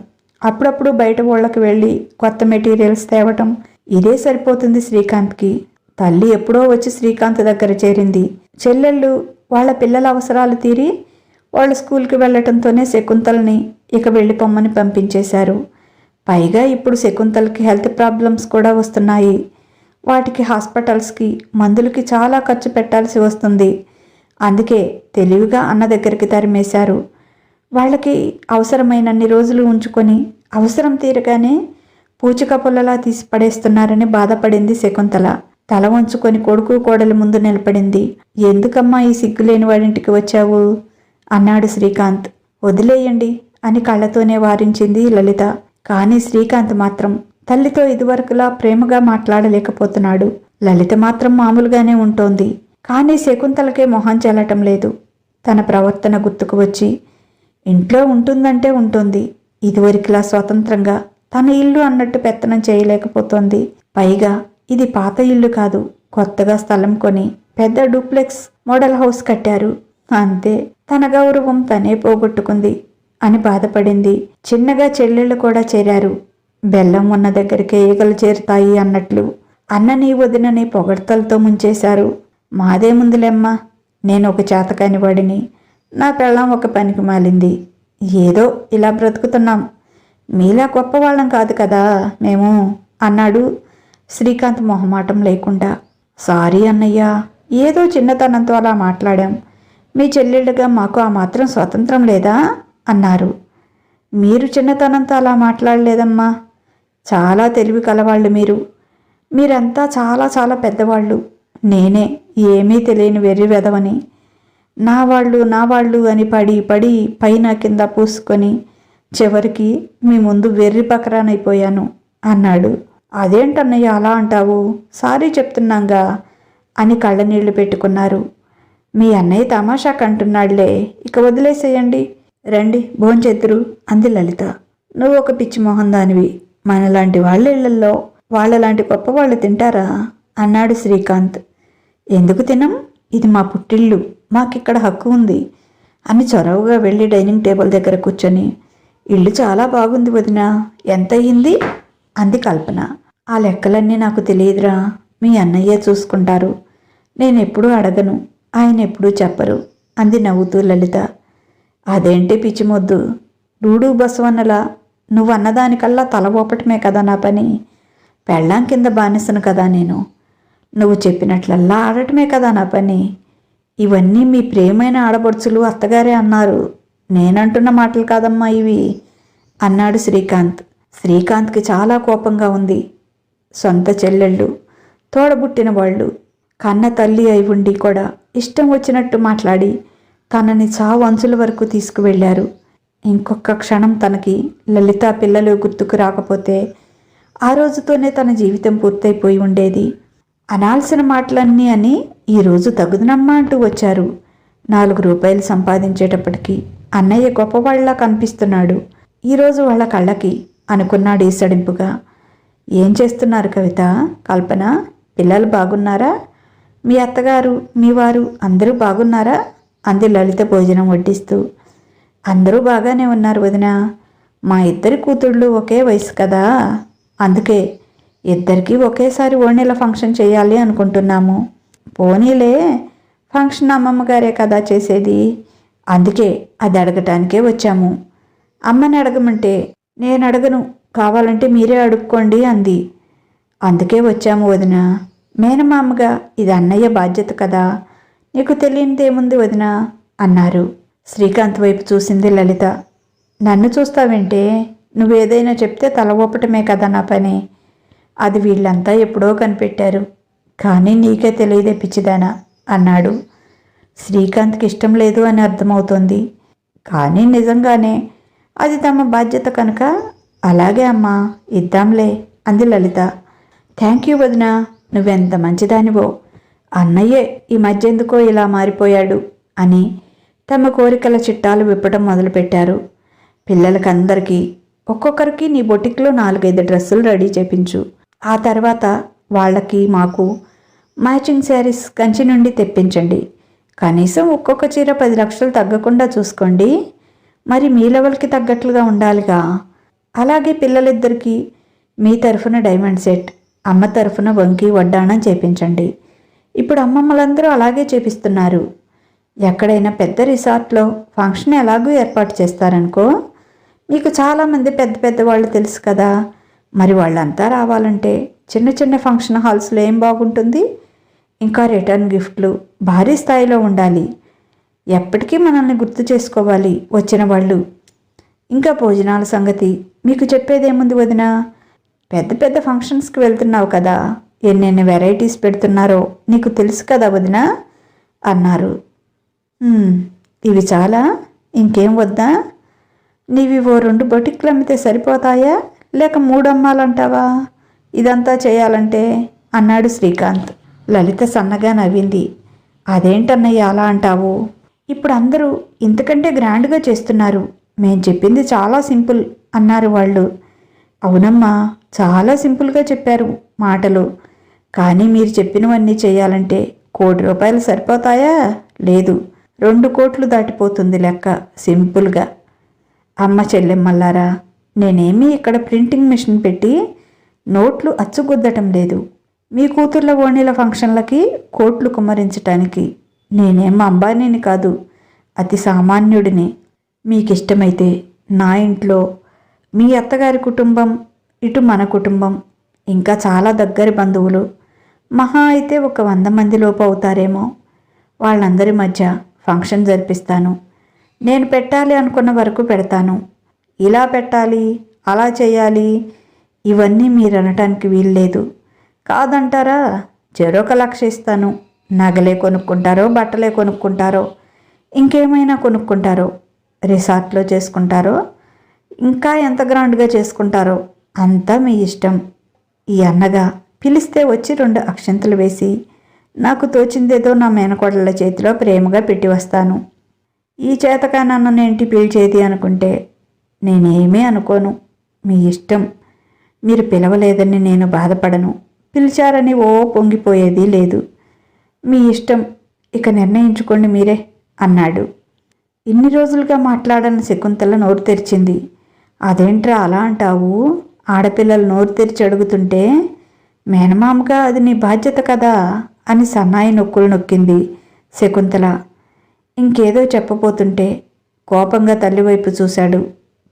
అప్పుడప్పుడు బయట ఊళ్ళకి వెళ్ళి కొత్త మెటీరియల్స్ తేవటం, ఇదే సరిపోతుంది శ్రీకాంత్కి. తల్లి ఎప్పుడో వచ్చి శ్రీకాంత్ దగ్గర చేరింది. చెల్లెళ్ళు వాళ్ళ పిల్లల అవసరాలు తీరి వాళ్ళ స్కూల్కి వెళ్ళటంతోనే శకుంతల్ని ఇక వెళ్ళిపోమ్మని పంపించేశారు. పైగా ఇప్పుడు శకుంతలకి హెల్త్ ప్రాబ్లమ్స్ కూడా వస్తున్నాయి. వాటికి హాస్పిటల్స్కి, మందులకి చాలా ఖర్చు పెట్టాల్సి వస్తుంది. అందుకే తెలివిగా అన్న దగ్గరికి తరిమేశారు. వాళ్ళకి అవసరమైనన్ని రోజులు ఉంచుకొని అవసరం తీరగానే పూచిక పుల్లలా తీసి పడేస్తున్నారని బాధపడింది శకుంతల. తల వంచుకొని కొడుకు కోడలి ముందు నిలబడింది. ఎందుకమ్మా ఈ సిగ్గులేని వాడింటికి వచ్చావు అన్నాడు శ్రీకాంత్. వదిలేయండి అని కళ్ళతోనే వారించింది లలిత. కానీ శ్రీకాంత్ మాత్రం తల్లితో ఇదివరకులా ప్రేమగా మాట్లాడలేకపోతున్నాడు. లలిత మాత్రం మామూలుగానే ఉంటోంది, కానీ శకుంతలకే మొహం చెల్లటం లేదు. తన ప్రవర్తన గుర్తుకు వచ్చి ఇంట్లో ఉంటుందంటే ఉంటుంది, ఇదివరకులా స్వతంత్రంగా తన ఇల్లు అన్నట్టు పెత్తనం చేయలేకపోతోంది. పైగా ఇది పాత ఇల్లు కాదు, కొత్తగా స్థలం కొని పెద్ద డూప్లెక్స్ మోడల్ హౌస్ కట్టారు. అంతే, తన గౌరవం తనే పోగొట్టుకుంది అని బాధపడింది. చిన్నగా చెల్లెళ్ళు కూడా చేరారు. బెల్లం ఉన్న దగ్గరికే ఈగలు చేరుతాయి అన్నట్లు అన్నని వదినని పొగడ్తలతో ముంచేశారు. మాదేముందులేమ్మా, నేను ఒక చేతకాని వాడిని, నా పెళ్ళం ఒక పనికి మాలింది, ఏదో ఇలా బ్రతుకుతున్నాం, మీలా గొప్పవాళ్ళం కాదు కదా మేము అన్నాడు శ్రీకాంత్ మొహమాటం లేకుండా. సారీ అన్నయ్య, ఏదో చిన్నతనంతో అలా మాట్లాడాం, మీ చెల్లెళ్ళుగా మాకు ఆ మాత్రం స్వతంత్రం లేదా అన్నారు. మీరు చిన్నతనంతో అలా మాట్లాడలేదమ్మా, చాలా తెలివి కలవాళ్ళు మీరు, మీరంతా చాలా చాలా పెద్దవాళ్ళు, నేనే ఏమీ తెలియని వెర్రి వెదవని, నా వాళ్ళు అని పడి పడి పైన కింద పూసుకొని చివరికి మీ ముందు వెర్రి పకరానైపోయాను అన్నాడు. అదేంటన్నయ్య అలా అంటావు, సారీ చెప్తున్నాంగా అని కళ్ళనీళ్లు పెట్టుకున్నారు. మీ అన్నయ్య తమాషాకు అంటున్నాడులే, ఇక వదిలేసేయండి, రండి భోంచెద్దురు అంది లలిత. నువ్వు ఒక పిచ్చి మొహం దానివి, మనలాంటి వాళ్ళ ఇళ్లల్లో వాళ్ళలాంటి గొప్ప వాళ్ళు తింటారా అన్నాడు శ్రీకాంత్. ఎందుకు తినం, ఇది మా పుట్టిల్లు, మాకిక్కడ హక్కు ఉంది అని చొరవగా వెళ్ళి డైనింగ్ టేబుల్ దగ్గర కూర్చొని, ఇల్లు చాలా బాగుంది వదిన, ఎంత అయ్యింది అంది కల్పన. ఆ లెక్కలన్నీ నాకు తెలియదురా, మీ అన్నయ్య చూసుకుంటారు, నేనెప్పుడూ అడగను, ఆయన ఎప్పుడూ చెప్పరు అంది నవ్వుతూ లలిత. అదేంటి పిచ్చిమొద్దు, డూడు బసవన్నలా నువ్వు అన్నదానికల్లా తల ఊపటమే కదా నా పని, పెళ్ళాం కింద బానిసను కదా నేను, నువ్వు చెప్పినట్లల్లా ఆడటమే కదా నా పని. ఇవన్నీ మీ ప్రియమైన ఆడపడుచులు అత్తగారే అన్నారు, నేనంటున్న మాటలు కాదమ్మా ఇవి అన్నాడు శ్రీకాంత్. శ్రీకాంత్కి చాలా కోపంగా ఉంది. సొంత చెల్లెళ్ళు, తోడబుట్టిన వాళ్ళు, కన్న తల్లి అయి ఉండి కూడా ఇష్టం వచ్చినట్టు మాట్లాడి తనని చావు అంచుల వరకు తీసుకువెళ్ళారు. ఇంకొక క్షణం తనకి లలిత పిల్లలు గుర్తుకు రాకపోతే ఆ రోజుతోనే తన జీవితం పూర్తయిపోయి ఉండేది. అనాల్సిన మాటలన్నీ అని ఈరోజు తగుదనమ్మా అంటూ వచ్చారు. 4 రూపాయలు సంపాదించేటప్పటికి అన్నయ్య గొప్పవాళ్లా కనిపిస్తున్నాడు ఈరోజు వాళ్ళ కళ్ళకి అనుకున్నాడు ఈసడింపుగా. ఏం చేస్తున్నారు కవిత, కల్పన? పిల్లలు బాగున్నారా? మీ అత్తగారు, మీ వారు అందరూ బాగున్నారా అంది లలిత భోజనం వడ్డిస్తూ. అందరూ బాగానే ఉన్నారు వదినా. మా ఇద్దరి కూతుళ్ళు ఒకే వయసు కదా, అందుకే ఇద్దరికీ ఒకేసారి ఓణీల ఫంక్షన్ చేయాలి అనుకుంటున్నాము. పోనీలే, ఫంక్షన్ అమ్మమ్మ గారే కదా చేసేది, అందుకే అది అడగటానికే వచ్చాము. అమ్మని అడగమంటే నేను అడగను, కావాలంటే మీరే అడుక్కోండి అంది. అందుకే వచ్చాము వదిన. మేనమామగా ఇది అన్నయ్య బాధ్యత కదా, నీకు తెలియనిదేముంది వదిన అన్నారు. శ్రీకాంత్ వైపు చూసింది లలిత. నన్ను చూస్తావేంటే? నువ్వేదైనా చెప్తే తల ఊపటమే కదా నా పని. అది వీళ్ళంతా ఎప్పుడో కనిపెట్టారు, కానీ నీకే తెలియదే పిచ్చిదానా అన్నాడు. శ్రీకాంత్కి ఇష్టం లేదు అని అర్థమవుతోంది, కానీ నిజంగానే అది తమ బాధ్యత కనుక అలాగే అమ్మా, ఇద్దాంలే అంది లలిత. థ్యాంక్ యూ వదినా, నువ్వెంత మంచిదానివో. అన్నయ్యే ఈ మధ్య ఎందుకో ఇలా మారిపోయాడు అని తమ కోరికల చిట్టాలు విప్పటం మొదలుపెట్టారు. పిల్లలకందరికీ ఒక్కొక్కరికి నీ బొటిక్లో 4-5 డ్రెస్సులు రెడీ చేపించు. ఆ తర్వాత వాళ్ళకి మాకు మ్యాచింగ్ శారీస్ కంచి నుండి తెప్పించండి. కనీసం ఒక్కొక్క చీర 10 లక్షలు తగ్గకుండా చూసుకోండి. మరి మీ లెవెల్కి తగ్గట్లుగా ఉండాలిగా. అలాగే పిల్లలిద్దరికీ మీ తరఫున డైమండ్ సెట్, అమ్మ తరఫున వంకి వడ్డాణం చేపించండి. ఇప్పుడు అమ్మమ్మలందరూ అలాగే చేపిస్తున్నారు. ఎక్కడైనా పెద్ద రిసార్ట్లో ఫంక్షన్ ఎలాగూ ఏర్పాటు చేస్తారనుకో. మీకు చాలామంది పెద్ద పెద్ద వాళ్ళు తెలుసు కదా, మరి వాళ్ళంతా రావాలంటే చిన్న చిన్న ఫంక్షన్ హాల్స్లో ఏం బాగుంటుంది? ఇంకా రిటర్న్ గిఫ్ట్లు భారీ స్థాయిలో ఉండాలి. ఎప్పటికీ మనల్ని గుర్తు చేసుకోవాలి వచ్చిన వాళ్ళు. ఇంకా భోజనాల సంగతి మీకు చెప్పేదేముంది వదినా? పెద్ద పెద్ద ఫంక్షన్స్కి వెళ్తున్నావు కదా, ఎన్నెన్ని వెరైటీస్ పెడుతున్నారో నీకు తెలుసు కదా వదినా అన్నారు. ఇవి చాలా, ఇంకేం వద్దా? నీవి ఓ 2 బొటిక్లు అమ్మితే సరిపోతాయా, లేక 3 అమ్మాలంటావా ఇదంతా చేయాలంటే అన్నాడు శ్రీకాంత్. లలిత సన్నగా నవ్వింది. అదేంటన్నయ్య అలా అంటావు? ఇప్పుడు అందరూ ఇంతకంటే గ్రాండ్గా చేస్తున్నారు, మేం చెప్పింది చాలా సింపుల్ అన్నారు వాళ్ళు. అవునమ్మా, చాలా సింపుల్గా చెప్పారు మాటలు, కానీ మీరు చెప్పినవన్నీ చేయాలంటే 1 కోటి రూపాయలు సరిపోతాయా? లేదు, 2 కోట్లు దాటిపోతుంది లెక్క సింపుల్గా. అమ్మ చెల్లెమ్మల్లారా, నేనేమీ ఇక్కడ ప్రింటింగ్ మిషన్ పెట్టి నోట్లు అచ్చుగుద్దటం లేదు. మీ కూతుర్ల ఓణీల ఫంక్షన్లకి కోట్లు కుమ్మరించటానికి. నేనేం అంబానీని కాదు, అతి సామాన్యుడిని. మీకిష్టమైతే నా ఇంట్లో మీ అత్తగారి కుటుంబం, ఇటు మన కుటుంబం, ఇంకా చాలా దగ్గరి బంధువులు, మహా అయితే ఒక 100 మంది లోపు అవుతారేమో, వాళ్ళందరి మధ్య ఫంక్షన్ జరిపిస్తాను. నేను పెట్టాలి అనుకున్న వరకు పెడతాను. ఇలా పెట్టాలి, అలా చేయాలి, ఇవన్నీ మీరు అనటానికి వీల్లేదు. కాదంటారా? చెరొక 1,00,000 ఇస్తాను. నగలే కొనుక్కుంటారో, బట్టలే కొనుక్కుంటారో, ఇంకేమైనా కొనుక్కుంటారో, రిసార్ట్లో చేసుకుంటారో, ఇంకా ఎంత గ్రాండ్గా చేసుకుంటారో అంతా మీ ఇష్టం. ఈ అన్నగా పిలిస్తే వచ్చి 2 అక్షంతలు వేసి నాకు తోచిందేదో నా మేనకోడళ్ళ చేతిలో ప్రేమగా పెట్టి వస్తాను. ఈ చేతకానన్నేంటి పీల్చేది అనుకుంటే నేనేమీ అనుకోను. మీ ఇష్టం. మీరు పిలవలేదని నేను బాధపడను, పిలిచారని ఓ పొంగిపోయేది లేదు. మీ ఇష్టం, ఇక నిర్ణయించుకోండి మీరే అన్నాడు. ఇన్ని రోజులుగా మాట్లాడని శకుంతల నోరు తెరిచింది. అదేంట్రా అలా అంటావు? ఆడపిల్లలు నోరు తెరిచి అడుగుతుంటే మేనమామగా అది నీ బాధ్యత కదా అని సన్నాయి నొక్కులు నొక్కింది శకుంతల. ఇంకేదో చెప్పబోతుంటే కోపంగా తల్లివైపు చూశాడు.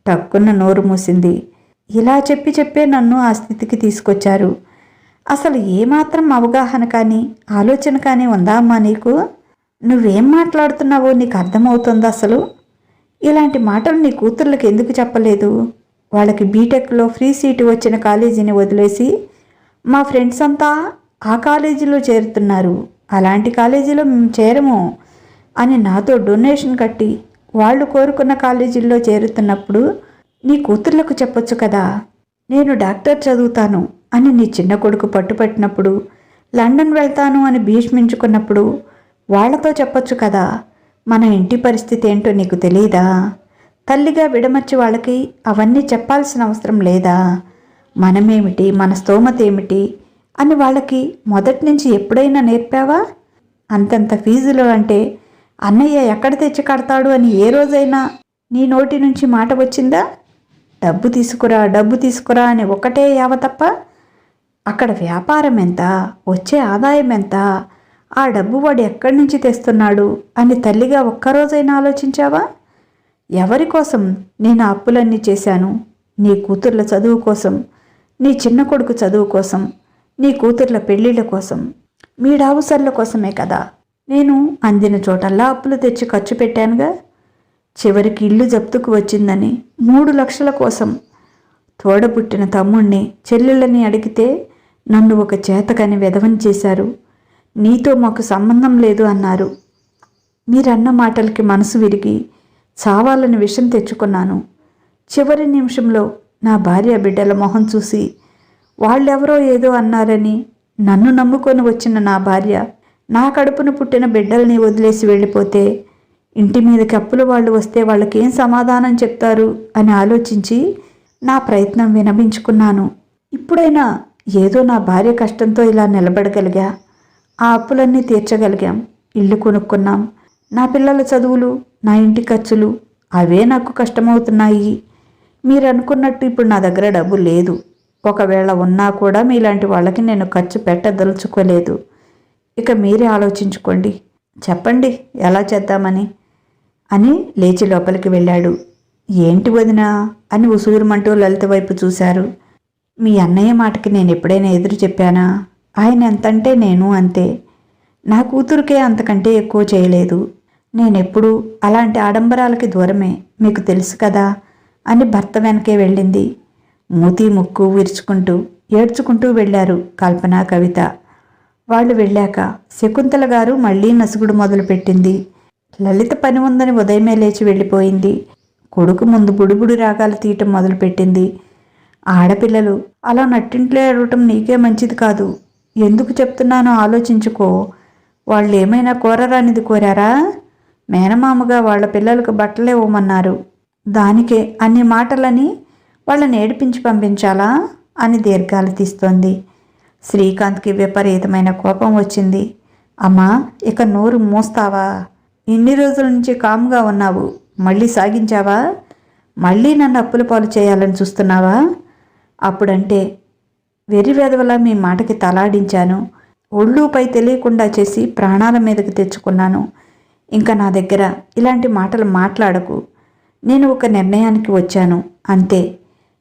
టక్కున్న నోరు మూసింది. ఇలా చెప్పే నన్ను ఆ స్థితికి తీసుకొచ్చారు. అసలు ఏమాత్రం అవగాహన కానీ ఆలోచన కానీ ఉందా అమ్మా నీకు? నువ్వేం మాట్లాడుతున్నావో నీకు అర్థమవుతుందా? అసలు ఇలాంటి మాటలు నీ కూతుర్లకు ఎందుకు చెప్పలేదు? వాళ్ళకి బీటెక్లో ఫ్రీ సీటు వచ్చిన కాలేజీని వదిలేసి మా ఫ్రెండ్స్ అంతా ఆ కాలేజీలో చేరుతున్నారు, అలాంటి కాలేజీలో మేము చేరము అని నాతో డొనేషన్ కట్టి వాళ్ళు కోరుకున్న కాలేజీల్లో చేరుతున్నప్పుడు నీ కూతుర్లకు చెప్పొచ్చు కదా. నేను డాక్టర్ చదువుతాను అని నీ చిన్న కొడుకు పట్టుపట్టినప్పుడు, లండన్ వెళ్తాను అని భీష్మించుకున్నప్పుడు వాళ్లతో చెప్పొచ్చు కదా. మన ఇంటి పరిస్థితి ఏంటో నీకు తెలీదా? తల్లిగా విడమర్చి వాళ్ళకి అవన్నీ చెప్పాల్సిన అవసరం లేదా? మనమేమిటి, మన స్తోమత ఏమిటి అని వాళ్ళకి మొదటి నుంచి ఎప్పుడైనా నేర్పావా? అంతంత ఫీజులు అంటే అన్నయ్య ఎక్కడ తెచ్చి కడతాడు అని ఏ రోజైనా నీ నోటి నుంచి మాట వచ్చిందా? డబ్బు తీసుకురా, డబ్బు తీసుకురా అని ఒకటే యావ తప్ప అక్కడ వ్యాపారం ఎంత, వచ్చే ఆదాయం ఎంత, ఆ డబ్బు వాడు ఎక్కడి నుంచి తెస్తున్నాడు అని తల్లిగా ఒక్కరోజైనా ఆలోచించావా? ఎవరి కోసం నేను ఆ అప్పులన్నీ చేశాను? నీ కూతుర్ల చదువు కోసం, నీ చిన్న కొడుకు చదువు కోసం, నీ కూతుర్ల పెళ్ళిళ్ళ కోసం, మీ డావుసర్ల కోసమే కదా. నేను అందిన చోటల్లా అప్పులు తెచ్చి ఖర్చు పెట్టానుగా. చివరికి ఇల్లు జప్తుకు వచ్చిందని 3 లక్షల కోసం తోడబుట్టిన తమ్ముణ్ణి, చెల్లెళ్ళని అడిగితే నన్ను ఒక చేతకని వెధవని చేశారు. నీతో మాకు సంబంధం లేదు అన్నారు. మీరన్న మాటలకి మనసు విరిగి చావాలని విషం తెచ్చుకున్నాను. చివరి నిమిషంలో నా భార్య బిడ్డల మొహం చూసి వాళ్ళెవరో ఏదో అన్నారని నన్ను నమ్ముకొని వచ్చిన నా భార్య నా కడుపున పుట్టిన బిడ్డల్ని వదిలేసి వెళ్ళిపోతే ఇంటి మీదకి అప్పుల వాళ్ళు వస్తే వాళ్ళకేం సమాధానం చెప్తారు అని ఆలోచించి నా ప్రయత్నం వినపించుకున్నాను. ఇప్పుడైనా ఏదో నా భార్య కష్టంతో ఇలా నిలబడగలిగా. ఆ అప్పులన్నీ తీర్చగలిగాం. ఇల్లు కొనుక్కున్నాం. నా పిల్లల చదువులు, నా ఇంటి ఖర్చులు అవే నాకు కష్టమవుతున్నాయి. మీరు అనుకున్నట్టు ఇప్పుడు నా దగ్గర డబ్బు లేదు. ఒకవేళ ఉన్నా కూడా మీలాంటి వాళ్ళకి నేను ఖర్చు పెట్టదలుచుకోలేదు. ఇక మీరే ఆలోచించుకోండి, చెప్పండి ఎలా చేద్దామని అని లేచి లోపలికి వెళ్ళాడు. ఏంటి వదినా అని ఉసూరుమంటూ లలిత వైపు చూశారు. మీ అన్నయ్య మాటకి నేను ఎప్పుడైనా ఎదురు చెప్పానా? ఆయన ఎంతంటే నేను అంతే. నా కూతురికే అంతకంటే ఎక్కువ చేయలేదు. నేనెప్పుడూ అలాంటి ఆడంబరాలకి దూరమే, మీకు తెలుసు కదా అని భర్త వెనకే వెళ్ళింది. మూతి ముక్కు విరుచుకుంటూ ఏడ్చుకుంటూ వెళ్ళారు కల్పన, కవిత. వాళ్ళు వెళ్ళాక శకుంతల గారు మళ్ళీ నసుగుడు మొదలుపెట్టింది. లలిత పని ఉందని ఉదయమే లేచి వెళ్ళిపోయింది. కొడుకు ముందు బుడిబుడి రాగాలు తీయటం మొదలుపెట్టింది. ఆడపిల్లలు అలా నట్టింట్లో ఏడవటం నీకే మంచిది కాదు. ఎందుకు చెప్తున్నానో ఆలోచించుకో. వాళ్ళు ఏమైనా కోరరానిది కోరారా? మేనమామగా వాళ్ళ పిల్లలకు బట్టలే ఇవ్వమన్నారు. దానికే అన్ని మాటలని వాళ్ళని ఏడిపించి పంపించాలా అని దీర్ఘాలు తీస్తోంది. శ్రీకాంత్కి విపరీతమైన కోపం వచ్చింది. అమ్మా, ఇక నోరు మూస్తావా? ఇన్ని రోజుల నుంచి కామ్గా ఉన్నావు, మళ్ళీ సాగించావా? మళ్ళీ నన్ను అప్పుల పాలు చేయాలని చూస్తున్నావా? అప్పుడంటే వెర్రివెదవలా మీ మాటకి తలాడించాను. ఒళ్ళుపై తెలియకుండా చేసి ప్రాణాల మీదకి తెచ్చుకున్నాను. ఇంకా నా దగ్గర ఇలాంటి మాటలు మాట్లాడకు. నేను ఒక నిర్ణయానికి వచ్చాను అంతే.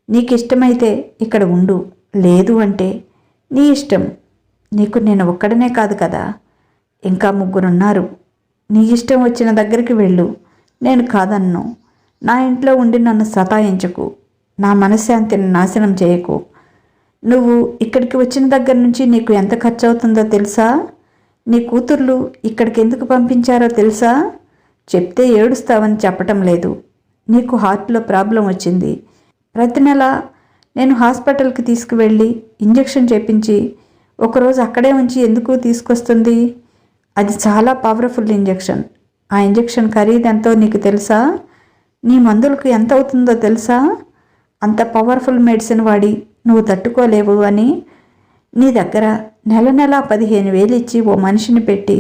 నీకు ఇష్టమైతే ఇక్కడ ఉండు, లేదు అంటే నీ ఇష్టం. నీకు నేను ఒక్కడనే కాదు కదా, ఇంకా 3 ఉన్నారు. నీ ఇష్టం వచ్చిన దగ్గరికి వెళ్ళు, నేను కాదన్ను. నా ఇంట్లో ఉండి నన్ను సతాయించకు, నా మనశ్శాంతిని నాశనం చేయకు. నువ్వు ఇక్కడికి వచ్చిన దగ్గర నుంచి నీకు ఎంత ఖర్చు అవుతుందో తెలుసా? నీ కూతుర్లు ఇక్కడికి ఎందుకు పంపించారో తెలుసా? చెప్తే ఏడుస్తావని చెప్పటం లేదు. నీకు హార్ట్లో ప్రాబ్లం వచ్చింది. ప్రతి నెల నేను హాస్పిటల్కి తీసుకువెళ్ళి ఇంజెక్షన్ చేపించి ఒకరోజు అక్కడే ఉంచి ఎందుకు తీసుకొస్తుంది? అది చాలా పవర్ఫుల్ ఇంజెక్షన్. ఆ ఇంజెక్షన్ ఖరీదు ఎంతో నీకు తెలుసా? నీ మందులకు ఎంత అవుతుందో తెలుసా? అంత పవర్ఫుల్ మెడిసిన్ వాడి నువ్వు తట్టుకోలేవు అని నీ దగ్గర నెల 15,000 ఇచ్చి ఓ మనిషిని పెట్టి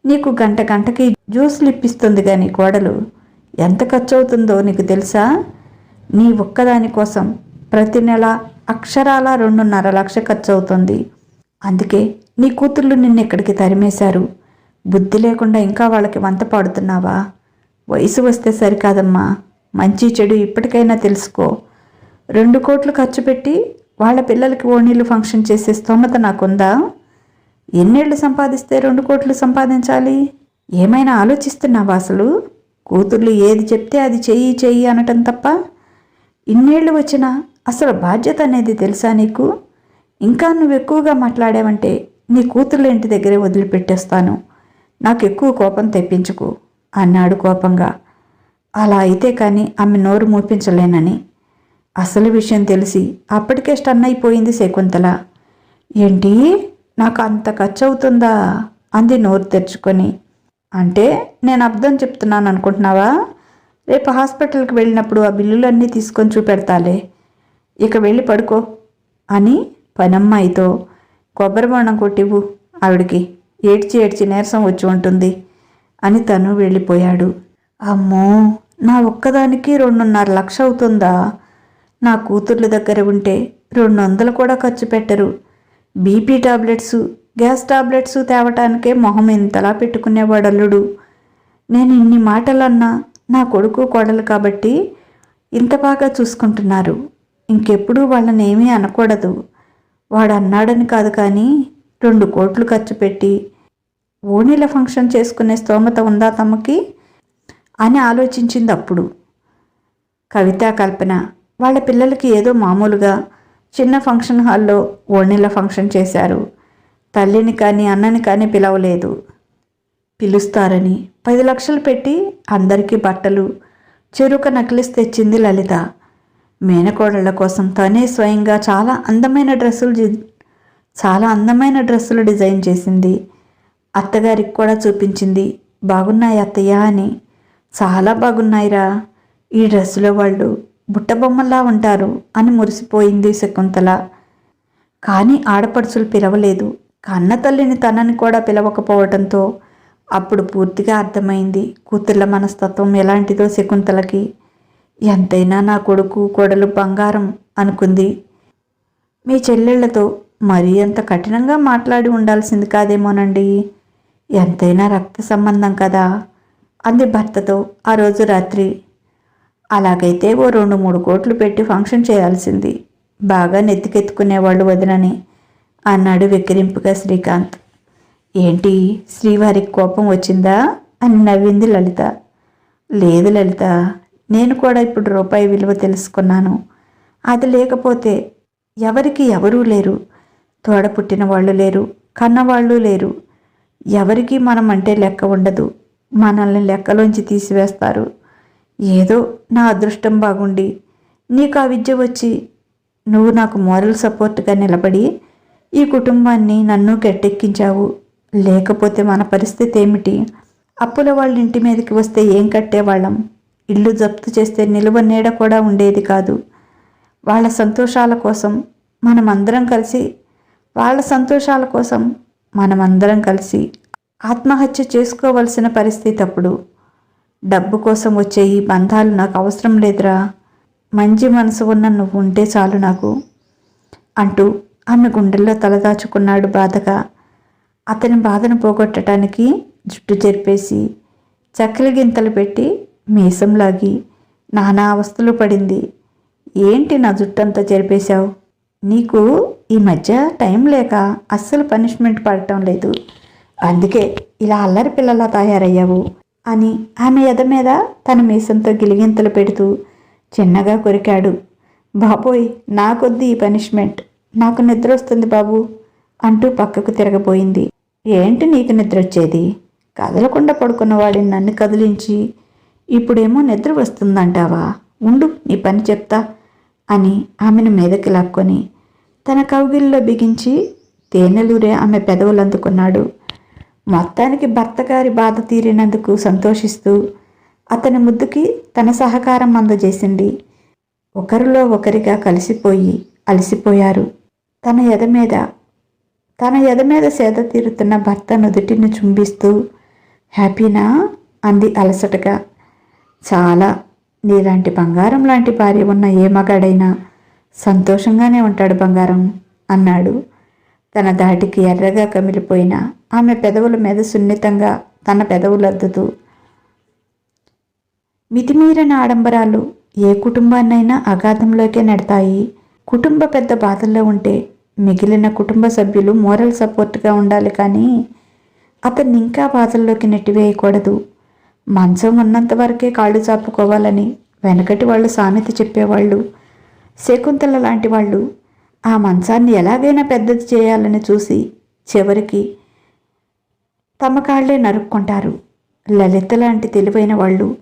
నీకు గంటకి జ్యూస్లు ఇప్పిస్తుంది కానీ కోడలు. ఎంత ఖర్చు అవుతుందో నీకు తెలుసా? నీ ఒక్కదాని కోసం ప్రతి నెల అక్షరాల 2.5 లక్షలు ఖర్చు అవుతుంది. అందుకే నీ కూతుర్లు నిన్ను ఇక్కడికి తరిమేశారు. బుద్ధి లేకుండా ఇంకా వాళ్ళకి వంత పాడుతున్నావా? వయసు వస్తే సరికాదమ్మా. మంచి చెడు ఇప్పటికైనా తెలుసుకో. 2 కోట్లు ఖర్చు పెట్టి వాళ్ళ పిల్లలకి ఓణీలు ఫంక్షన్ చేసే స్తోమత నాకుందా? ఎన్నేళ్ళు సంపాదిస్తే 2 కోట్లు సంపాదించాలి? ఏమైనా ఆలోచిస్తున్నావా అసలు? కూతుర్లు ఏది చెప్తే అది చెయ్యి చెయ్యి అనటం తప్ప ఇన్నేళ్ళు వచ్చినా అసలు బాధ్యత అనేది తెలుసా నీకు? ఇంకా నువ్వు ఎక్కువగా మాట్లాడావంటే నీ కూతుర్ల ఇంటి దగ్గరే వదిలిపెట్టేస్తాను. నాకు ఎక్కువ కోపం తెప్పించుకు అన్నాడు కోపంగా. అలా అయితే కానీ ఆమె నోరు మూపించలేనని అసలు విషయం తెలిసి అప్పటికే స్టన్ అయిపోయింది శకుంతల. ఏంటి, నాకు అంత ఖర్చు అవుతుందా అంది నోరు తెరుచుకొని. అంటే నేను అబద్ధం చెప్తున్నాను అనుకుంటున్నావా? రేపు హాస్పిటల్కి వెళ్ళినప్పుడు ఆ బిల్లులన్నీ తీసుకొని చూపెడతాలే. ఇక వెళ్ళి పడుకో అని పనమ్మాయితో కొబ్బరి బొండం కొట్టివ్వు, ఆవిడికి ఏడ్చి ఏడ్చి నీరసం వచ్చి ఉంటుంది అని తను వెళ్ళిపోయాడు. అమ్మో, నా ఒక్కదానికి 2.5 లక్షలు అవుతుందా? నా కూతుర్ల దగ్గర ఉంటే 200 కూడా ఖర్చు పెట్టరు. బీపీ టాబ్లెట్సు, గ్యాస్ టాబ్లెట్సు తేవటానికే మొహం ఇంతలా పెట్టుకునేవాడు అల్లుడు. నేను ఇన్ని మాటలన్నా నా కొడుకు కోడలు కాబట్టి ఇంత బాగా చూసుకుంటున్నారు. ఇంకెప్పుడూ వాళ్ళని ఏమీ అనకూడదు. వాడు అన్నాడని కాదు కానీ 2 కోట్లు ఖర్చు పెట్టి ఓణీల ఫంక్షన్ చేసుకునే స్తోమత ఉందా తమకి అని ఆలోచించింది అప్పుడు. కవిత, కల్పన వాళ్ళ పిల్లలకి ఏదో మామూలుగా చిన్న ఫంక్షన్ హాల్లో ఓణీల ఫంక్షన్ చేశారు. తల్లిని కానీ అన్నని కానీ పిలవలేదు. పిలుస్తారని 10 లక్షలు పెట్టి అందరికీ బట్టలు, చెరుక నక్లెస్ తెచ్చింది లలిత. మేనకోడళ్ల కోసం తనే స్వయంగా చాలా అందమైన డ్రెస్సులు డిజైన్ చేసింది. అత్తగారికి కూడా చూపించింది. బాగున్నాయి అత్తయ్య అని. చాలా బాగున్నాయిరా, ఈ డ్రెస్సులో వాళ్ళు బుట్టబొమ్మల్లా ఉంటారు అని మురిసిపోయింది శకుంతల. కానీ ఆడపడుచులు పిలవలేదు. కన్న తల్లిని తనని కూడా పిలవకపోవడంతో అప్పుడు పూర్తిగా అర్థమైంది కూతుర్ల మనస్తత్వం ఎలాంటిదో శకుంతలకి. ఎంతైనా నా కొడుకు కోడలు బంగారం అనుకుంది. మీ చెల్లెళ్లతో మరీ అంత కఠినంగా మాట్లాడి ఉండాల్సింది కాదేమోనండి, ఎంతైనా రక్త సంబంధం కదా అంది భర్తతో ఆ రోజు రాత్రి. అలాగైతే ఓ 2-3 కోట్లు పెట్టి ఫంక్షన్ చేయాల్సింది. బాగా నెత్తికెత్తుకునేవాళ్ళు వదినని అన్నాడు వెక్కిరింపుగా శ్రీకాంత్. ఏంటి, శ్రీవారికి కోపం వచ్చిందా అని నవ్వింది లలిత. లేదు లలిత, నేను కూడా ఇప్పుడు రూపాయి విలువ తెలుసుకున్నాను. అది లేకపోతే ఎవరికి ఎవరూ లేరు. తోడ పుట్టిన వాళ్ళు లేరు, కన్నవాళ్ళు లేరు. ఎవరికి మనం అంటే లెక్క ఉండదు. మనల్ని లెక్కలోంచి తీసివేస్తారు. ఏదో నా అదృష్టం బాగుండి నీకు ఆ విద్య వచ్చి నువ్వు నాకు మోరల్ సపోర్ట్గా నిలబడి ఈ కుటుంబాన్ని నన్ను గట్టెక్కించావు. లేకపోతే మన పరిస్థితి ఏమిటి? అప్పుల వాళ్ళ ఇంటి మీదకి వస్తే ఏం కట్టేవాళ్ళం? ఇల్లు జప్తు చేస్తే నిలువ నీడ కూడా ఉండేది కాదు. వాళ్ళ సంతోషాల కోసం మనమందరం కలిసి ఆత్మహత్య చేసుకోవలసిన పరిస్థితి అప్పుడు. డబ్బు కోసం వచ్చే ఈ బంధాలు నాకు అవసరం లేదురా. మంచి మనసు ఉన్న నువ్వు ఉంటే చాలు నాకు అంటూ ఆమె గుండెల్లో తలదాచుకున్నాడు బాధగా. అతని బాధను పోగొట్టడానికి జుట్టు చెరిపేసి చక్కలి గింతలు పెట్టి మీసం లాగి నానా అవస్థలు పడింది. ఏంటి నా జుట్టంతా చెరిపేశావు? నీకు ఈ మధ్య టైం లేక అస్సలు పనిష్మెంట్ పడటం లేదు, అందుకే ఇలా అల్లరి పిల్లలా తయారయ్యావు అని ఆమె ఎద మీద తన మీసంతో గిలిగింతలు పెడుతూ చిన్నగా కొరికాడు. బాబోయ్, నాకొద్ది ఈ పనిష్మెంట్, నాకు నిద్ర వస్తుంది బాబు అంటూ పక్కకు తిరగబోయింది. ఏంటి నీకు నిద్ర వచ్చేది? కదలకుండా పడుకున్న వాడిని నన్ను కదిలించి ఇప్పుడేమో నిద్ర వస్తుందంటావా? ఉండు, నీ పని చెప్తా అని ఆమెను మీదకి లాక్కొని తన కౌగిల్లో బిగించి తేనెలూరే ఆమె పెదవులు అందుకున్నాడు. మొత్తానికి భర్తగారి బాధ తీరినందుకు సంతోషిస్తూ అతని ముద్దుకి తన సహకారం అందజేసింది. ఒకరిలో ఒకరిగా కలిసిపోయి అలసిపోయారు. తన ఎద మీద సేద తీరుతున్న భర్త నుదుటిని చుంబిస్తూ హ్యాపీనా అంది అలసటగా. చాలా. నీలాంటి బంగారం లాంటి భార్య ఉన్న ఏ మగాడైనా సంతోషంగానే ఉంటాడు బంగారం అన్నాడు. తన దాటికి ఎర్రగా కమిలిపోయిన ఆమె పెదవుల మీద సున్నితంగా తన పెదవులద్దుతూ. మితిమీరిన ఆడంబరాలు ఏ కుటుంబాన్నైనా అగాధంలోకే నెడతాయి. కుటుంబ పెద్ద బాధల్లో ఉంటే మిగిలిన కుటుంబ సభ్యులు మోరల్ సపోర్ట్గా ఉండాలి, కానీ అతన్ని ఇంకా బాధల్లోకి నెట్టివేయకూడదు. మంచం ఉన్నంత వరకే కాళ్ళు చాపుకోవాలని వెనకటి వాళ్ళు సామెత చెప్పేవాళ్ళు. శకుంతల లాంటి వాళ్ళు ఆ మంచాన్ని ఎలాగైనా పెద్దది చేయాలని చూసి చివరికి తమ కాళ్లే నరుక్కుంటారు. లలిత లాంటి తెలివైన వాళ్ళు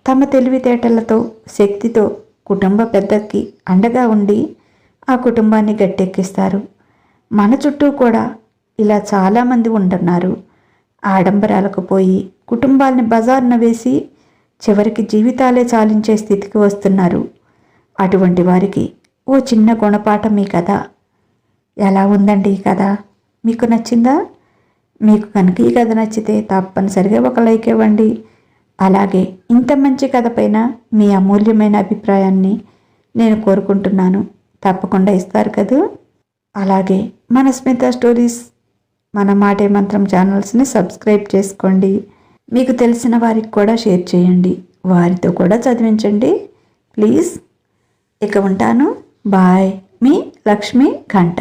తమ తెలివితేటలతో శక్తితో కుటుంబ పెద్దకి అండగా ఉండి ఆ కుటుంబాన్ని గట్టెక్కిస్తారు. మన చుట్టూ కూడా ఇలా చాలామంది ఉంటున్నారు. ఆడంబరాలకు పోయి కుటుంబాల్ని బజార్న వేసి చివరికి జీవితాలే చాలించే స్థితికి వస్తున్నారు. అటువంటి వారికి ఓ చిన్న గుణపాఠం ఈ కథ. ఎలా ఉందండి ఈ కథ? మీకు నచ్చిందా? మీకు కనుక ఈ కథ నచ్చితే తప్పనిసరిగా ఒక లైక్ ఇవ్వండి. అలాగే ఇంత మంచి కథ పైన మీ అమూల్యమైన అభిప్రాయాన్ని నేను కోరుకుంటున్నాను. తప్పకుండా ఇస్తారు కదూ. అలాగే మన స్మిత స్టోరీస్, మన మాటే మంత్రం ఛానల్స్ని సబ్స్క్రైబ్ చేసుకోండి. మీకు తెలిసిన వారికి కూడా షేర్ చేయండి. వారితో కూడా చదివించండి ప్లీజ్. ఇక ఉంటాను. బాయ్. మీ లక్ష్మీ ఘంట.